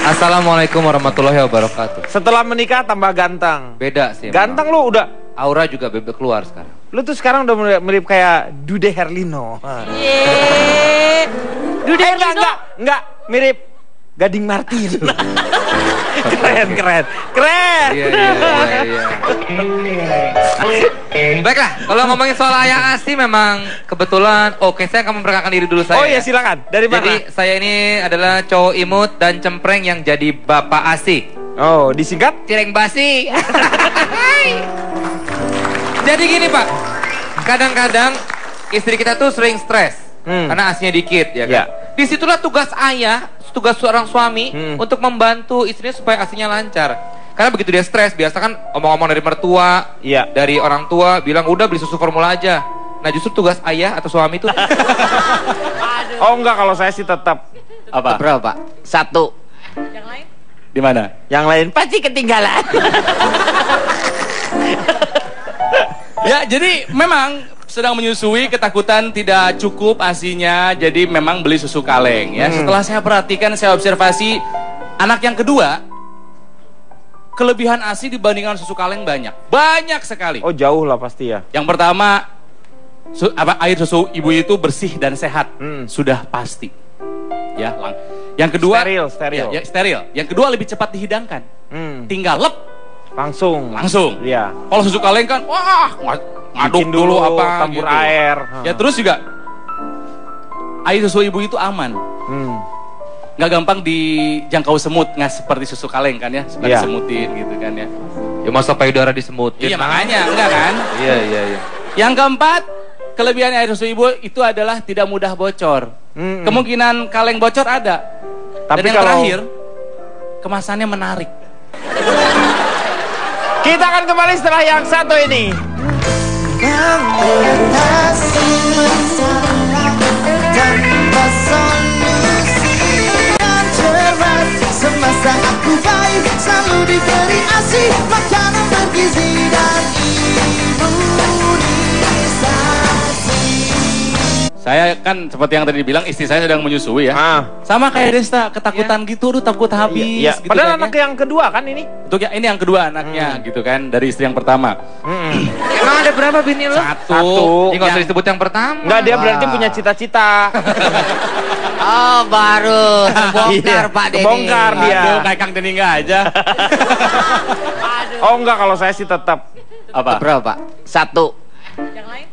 S4: Assalamualaikum warahmatullahi wabarakatuh.
S3: Setelah menikah tambah ganteng.
S4: Beda sih.
S3: Ganteng lu udah.
S4: Aura juga bebek keluar sekarang.
S3: Lu tuh sekarang udah mirip kayak Dude Herlino.
S2: Dude Herlino?
S3: Enggak, mirip Gading Martin. Keren.
S4: Iya. Baiklah, kalau ngomongin soal ayah ASI memang kebetulan saya akan memperkenalkan diri dulu saya.
S3: Oh iya, silakan. Dari mana?
S4: Jadi saya ini adalah cowok imut dan cempreng yang jadi bapak ASI.
S3: Oh, disingkat?
S4: Cireng basi. Jadi gini Pak, kadang-kadang istri kita tuh sering stres karena ASInya dikit ya kan. Disitulah tugas ayah, tugas seorang suami untuk membantu istrinya supaya ASInya lancar. Karena begitu dia stres, biasa kan omong-omong dari mertua, dari orang tua bilang udah beli susu formula aja. Nah justru tugas ayah atau suami itu.
S3: Oh enggak, kalau saya sih tetap.
S5: Apa?
S4: Berapa Pak?
S3: 1.
S2: Yang lain?
S5: Di mana?
S3: Yang lain pasti ketinggalan.
S5: Ya, jadi memang sedang menyusui, ketakutan tidak cukup ASInya, jadi memang beli susu kaleng ya. Setelah saya perhatikan, saya observasi anak yang kedua, kelebihan ASI dibandingkan susu kaleng banyak sekali.
S3: Oh jauh lah pasti ya.
S5: Yang pertama, air susu ibu itu bersih dan sehat, sudah pasti. Ya, yang kedua
S3: steril.
S5: Ya, steril. Yang kedua lebih cepat dihidangkan, tinggal lep.
S3: Langsung. Iya.
S5: Kalau susu kaleng kan, ngaduk dulu apa
S3: campur
S5: gitu.
S3: air.
S5: Ya terus juga air susu ibu itu aman. Nggak gampang dijangkau semut, nggak seperti susu kaleng kan ya, suka disemutin gitu kan ya.
S4: Ya masa payudara disemutin.
S5: Iya makanya, enggak kan?
S4: Iya.
S5: Yang keempat, kelebihan air susu ibu itu adalah tidak mudah bocor. Kemungkinan kaleng bocor ada. Dan yang terakhir, kemasannya menarik.
S3: Kita akan kembali setelah yang satu ini.
S6: Semasa aku bayi selalu diberi ASI, makanan bergizi dan imunisasi.
S5: Saya kan seperti yang tadi bilang, istri saya sedang menyusui ya. Sama kayak Desta, ketakutan gitu, takut habis. Gitu
S3: Padahal
S5: kan,
S3: anak yang kedua kan ini.
S5: Untuk ini yang kedua anaknya gitu kan, dari istri yang pertama.
S4: Emang ada berapa bini lo?
S5: Satu.
S4: Ini nggak usah disebut yang pertama.
S3: Enggak, dia berarti punya cita-cita.
S4: Oh baru bongkar Pak Denny.
S3: Bongkar dia.
S5: Aduh, kayak Kang Denny nggak aja.
S3: Oh enggak, kalau saya sih tetap.
S5: Apa?
S4: Berapa Pak?
S3: 1.
S2: Yang lain?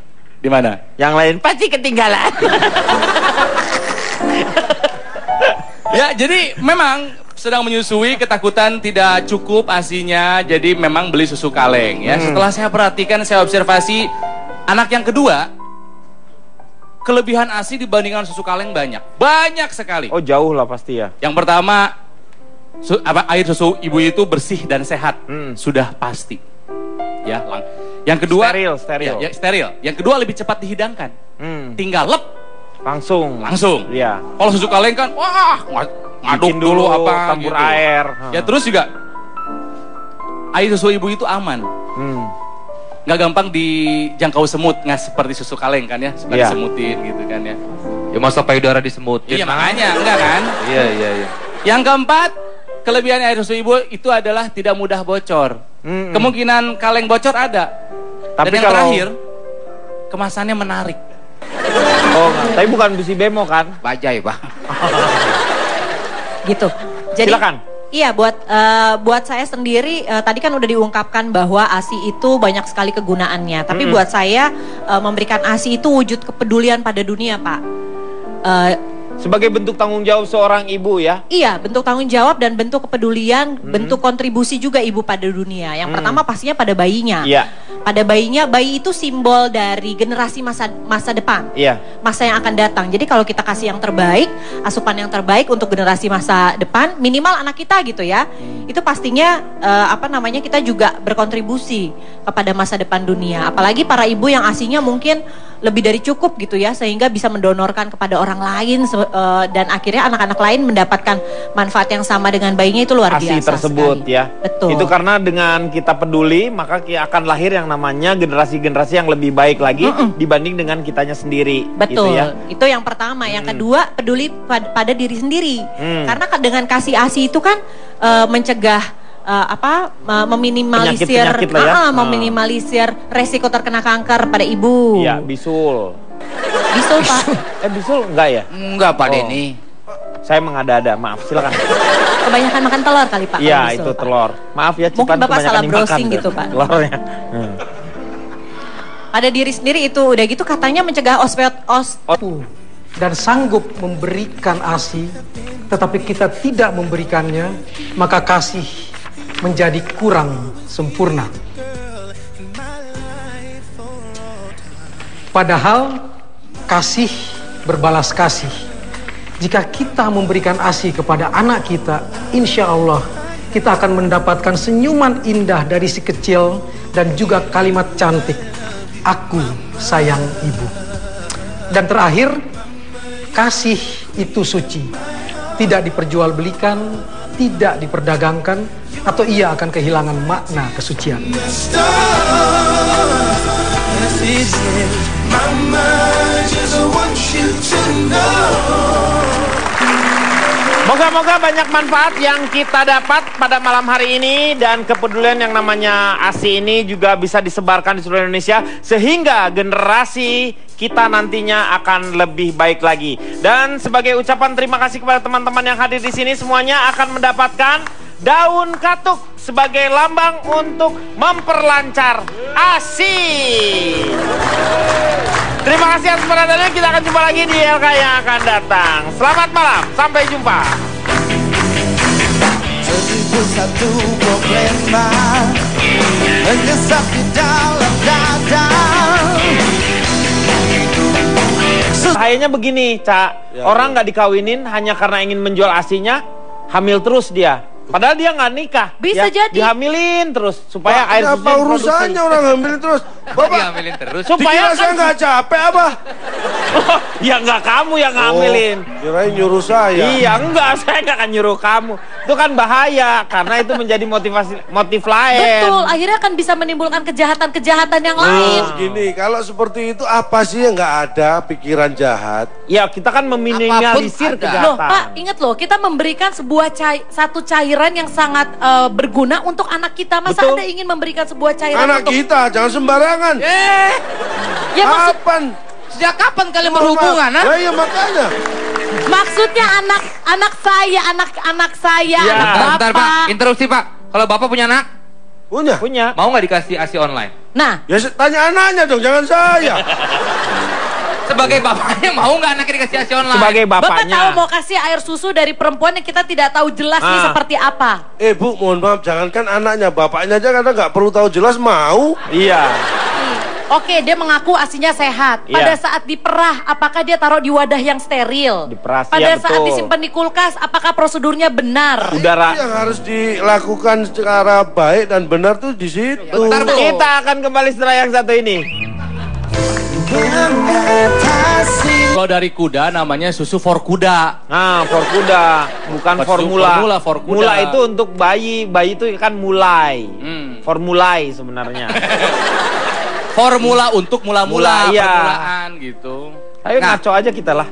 S5: Di mana?
S3: Yang lain pasti ketinggalan.
S5: Ya, jadi memang sedang menyusui, ketakutan tidak cukup ASInya, jadi memang beli susu kaleng ya. Setelah saya perhatikan, saya observasi anak yang kedua, kelebihan ASI dibandingkan susu kaleng banyak sekali.
S3: Oh jauh lah pasti ya.
S5: Yang pertama, air susu ibu itu bersih dan sehat, sudah pasti. Ya, yang kedua
S3: steril.
S5: Ya, steril. Yang kedua lebih cepat dihidangkan, tinggal lep.
S3: Langsung.
S5: Iya. Kalau susu kaleng kan, ngaduk dulu apa
S3: campur
S5: gitu.
S3: air.
S5: Ya terus juga air susu ibu itu aman. Nggak gampang dijangkau semut, nggak seperti susu kaleng kan ya, suka disemutin gitu kan ya.
S4: Ya masa payudara disemutin.
S5: Iya makanya, enggak kan?
S4: Iya.
S5: Yang keempat, kelebihan air susu ibu itu adalah tidak mudah bocor. Kemungkinan kaleng bocor ada.
S3: Tapi
S5: dan yang terakhir, kemasannya menarik.
S3: Oh, tapi bukan besi bemo kan?
S4: Bajai Pak.
S8: Gitu. Jadi,
S3: silakan.
S8: Iya, buat saya sendiri tadi kan udah diungkapkan bahwa ASI itu banyak sekali kegunaannya. Tapi buat saya memberikan ASI itu wujud kepedulian pada dunia, Pak.
S3: Sebagai bentuk tanggung jawab seorang ibu ya?
S8: Iya, bentuk tanggung jawab dan bentuk kepedulian, bentuk kontribusi juga ibu pada dunia. Yang pertama pastinya pada bayinya.
S3: Iya.
S8: Pada bayinya, bayi itu simbol dari generasi masa depan.
S3: Iya.
S8: Masa yang akan datang. Jadi kalau kita kasih yang terbaik, asupan yang terbaik untuk generasi masa depan, minimal anak kita gitu ya. Itu pastinya kita juga berkontribusi kepada masa depan dunia. Apalagi para ibu yang ASInya mungkin lebih dari cukup gitu ya, sehingga bisa mendonorkan kepada orang lain dan akhirnya anak-anak lain mendapatkan manfaat yang sama dengan bayinya, itu luar
S3: ASI
S8: biasa
S3: tersebut
S8: sekali.
S3: ya.
S8: Betul.
S3: Itu karena dengan kita peduli maka akan lahir yang namanya generasi-generasi yang lebih baik lagi dibanding dengan kitanya sendiri.
S8: Betul.
S3: Gitu ya.
S8: Itu yang pertama. Yang kedua, peduli pada diri sendiri. Karena dengan kasih ASI itu kan mencegah meminimalisir
S3: Penyakit-penyakit lah ya.
S8: meminimalisir resiko terkena kanker pada ibu.
S3: Iya, bisul.
S8: Bisul, Pak.
S3: Bisul enggak ya?
S4: Enggak, Pak Denny.
S3: Saya mengada-ada, maaf, silakan.
S8: Kebanyakan makan telur kali, Pak.
S3: Iya,
S8: bisul,
S3: itu
S8: Pak.
S3: telur. Maaf ya,
S8: Mungkin
S3: Cipan
S8: Bapak
S3: kebanyakan
S8: salah
S3: dimakan
S8: browsing
S3: tuh,
S8: gitu, Pak.
S3: telurnya.
S8: Pada diri sendiri itu udah gitu katanya mencegah
S9: dan sanggup memberikan ASI, tetapi kita tidak memberikannya, maka kasih menjadi kurang sempurna. Padahal kasih berbalas kasih. Jika kita memberikan ASI kepada anak kita, insya Allah kita akan mendapatkan senyuman indah dari si kecil dan juga kalimat cantik, aku sayang ibu. Dan terakhir, kasih itu suci, tidak diperjualbelikan, tidak diperdagangkan, atau ia akan kehilangan makna kesucian.
S3: Moga-moga banyak manfaat yang kita dapat pada malam hari ini, dan kepedulian yang namanya ASI ini juga bisa disebarkan di seluruh Indonesia sehingga generasi kita nantinya akan lebih baik lagi. Dan sebagai ucapan terima kasih kepada teman-teman yang hadir di sini, semuanya akan mendapatkan daun katuk sebagai lambang untuk memperlancar ASI. Terima kasih atas perhatiannya. Kita akan jumpa lagi di LK yang akan datang. Selamat malam, sampai jumpa.
S6: Seribu satu problema menyesap di dalam dada.
S3: Bahayanya begini, Cak. Orang nggak dikawinin hanya karena ingin menjual ASI-nya, hamil terus dia. Padahal dia nggak nikah.
S2: Bisa jadi.
S3: Dihamilin terus supaya air
S7: apa
S3: susunya
S7: urusannya orang hamilin terus? Bapak,
S4: Dihamilin terus.
S3: supaya
S7: dikira saya nggak capek apa?
S3: Ya nggak kamu yang ngambilin.
S7: Kirain nyuruh saya.
S3: Iya, enggak, saya nggak akan nyuruh kamu. Itu kan bahaya, karena itu menjadi motif lain.
S2: Betul, akhirnya akan bisa menimbulkan kejahatan-kejahatan yang lain.
S7: Gini, kalau seperti itu apa sih yang nggak ada pikiran jahat?
S3: Ya, kita kan meminimalisir
S4: Apapun ada.
S3: kejahatan.
S2: Loh, Pak, ingat loh, kita memberikan satu cairan yang sangat berguna untuk anak kita. Masa
S3: Betul.
S2: Anda ingin memberikan sebuah cairan
S7: Anak
S2: untuk...
S7: kita, jangan sembarangan.
S2: Ya maksud,
S7: Kapan?
S4: Sejak kapan kalian berhubungan, ha?
S7: Lah iya makanya.
S2: maksudnya anak saya, anak saya,
S3: Ya.
S2: anak bapak.
S5: Bentar Pak, interupsi Pak. Kalau Bapak punya anak,
S7: Punya?
S3: Punya.
S5: mau nggak dikasih ASI online?
S2: Nah,
S7: Ya tanya anaknya dong, jangan saya.
S5: Sebagai bapaknya mau nggak anaknya dikasih ASI online?
S3: Sebagai
S2: Bapak
S3: bapaknya.
S2: tahu mau kasih air susu dari perempuan yang kita tidak tahu jelas nih
S3: Ah.
S2: seperti apa.
S7: Bu, mohon maaf, jangankan anaknya, bapaknya aja kadang nggak perlu tahu jelas mau.
S3: Iya.
S2: Oke, dia mengaku asinya sehat. Pada
S3: Iya.
S2: saat diperah, apakah dia taruh di wadah yang steril?
S3: Diperas,
S2: Pada
S3: iya,
S2: saat
S3: betul.
S2: disimpan di kulkas, apakah prosedurnya benar?
S3: Udara.
S7: Itu yang harus dilakukan secara baik dan benar tuh di situ.
S4: Bentar, Bu.
S3: Kita akan kembali setelah yang satu ini.
S5: Kalau dari kuda namanya susu for kuda.
S3: Nah, for kuda, bukan
S5: Susu
S3: formula.
S5: for kuda.
S3: Mula itu untuk bayi. Bayi itu kan mulai.
S5: Hmm.
S3: Formulai sebenarnya.
S5: Formula untuk mula-mula,
S3: Mula, iya.
S5: permulaan gitu.
S3: Ayo
S4: Nah.
S3: ngaco aja kita lah.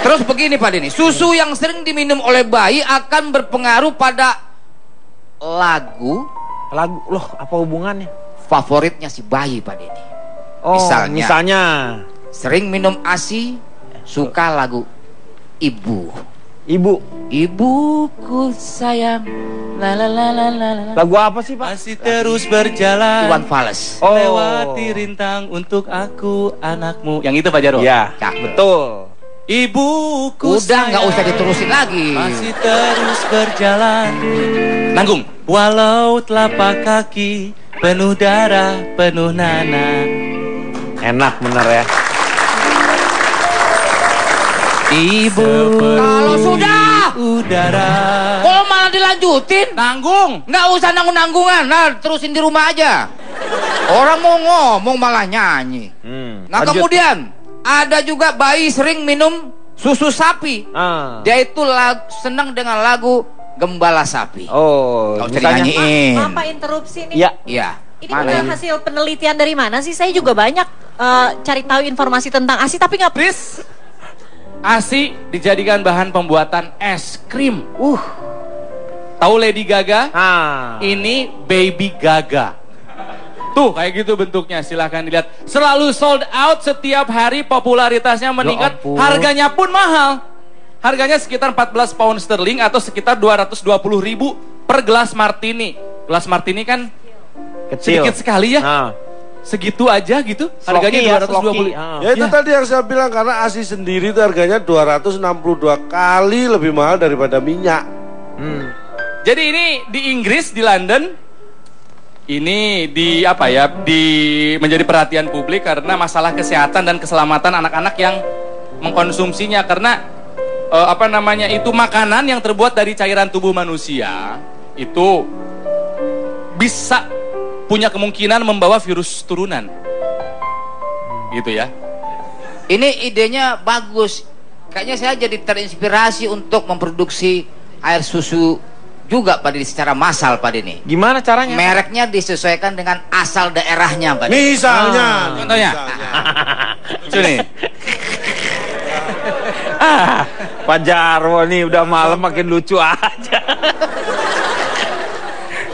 S4: Terus begini Pak Denny, susu yang sering diminum oleh bayi akan berpengaruh pada lagu
S3: Lagu, loh apa hubungannya?
S4: favoritnya si bayi Pak Denny.
S3: Oh,
S4: Misalnya. Sering minum ASI, suka lagu Ibu.
S3: Ibu.
S2: Ibuku sayang, la la la la la la.
S3: Lagu apa sih, Pak?
S5: Masih terus berjalan.
S4: Iwan Fals.
S3: Oh.
S5: Lewati rintang untuk aku anakmu. Yang itu Pak Jarwo?
S3: Ya,
S4: Cakep.
S3: betul.
S5: Ibuku
S4: Udah nggak
S5: sayang,
S4: usah diterusin lagi.
S5: masih terus berjalan. Nanggung. Walau telapak kaki penuh darah, penuh nanah.
S3: Enak bener ya.
S5: Ibu.
S4: Kalau sudah,
S5: Udara.
S4: kok malah dilanjutin?
S5: Nanggung.
S4: Nggak usah nanggung-nanggungan, nah terusin di rumah aja. Orang mau ngomong malah nyanyi. Nah
S3: lanjut.
S4: kemudian ada juga bayi sering minum susu sapi. Dia itu senang dengan lagu Gembala Sapi.
S3: Oh,
S4: Kau
S3: misalnya.
S4: nyanyiin.
S8: Maaf Pak, interupsi nih.
S3: Iya.
S4: Iya.
S8: Ini bukan hasil penelitian dari mana sih? Saya juga banyak cari tahu informasi tentang ASI tapi nggak.
S5: ASI dijadikan bahan pembuatan es krim. Tahu Lady Gaga? Ini Baby Gaga. Tuh kayak gitu bentuknya, silahkan dilihat. Selalu sold out setiap hari, popularitasnya meningkat, harganya pun mahal. Harganya sekitar 14 pound sterling atau sekitar 220.000 per gelas martini. Gelas martini kan
S3: Kecil.
S5: sedikit sekali ya. Segitu aja gitu, harganya 220.
S7: Ya itu tadi yang saya bilang, karena ASI sendiri itu harganya 262 kali lebih mahal daripada minyak.
S5: Jadi ini di Inggris, di London, ini menjadi perhatian publik karena masalah kesehatan dan keselamatan anak-anak yang mengkonsumsinya, karena itu makanan yang terbuat dari cairan tubuh manusia itu bisa punya kemungkinan membawa virus turunan. Gitu ya.
S4: Ini idenya bagus. Kayaknya saya jadi terinspirasi untuk memproduksi air susu juga Pak Dini secara massal Pak Dini.
S3: Gimana caranya?
S4: Mereknya disesuaikan dengan asal daerahnya Pak Dini.
S7: Misalnya.
S5: Contohnya. Sini.
S3: Pak Jarwo nih udah malam makin lucu aja.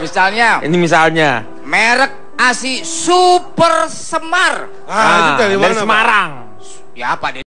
S4: Misalnya.
S3: Ini misalnya.
S4: Merek ASI Super Semar.
S7: Itu dari mana,
S3: Dari Semarang.
S4: Ya Pak Dini.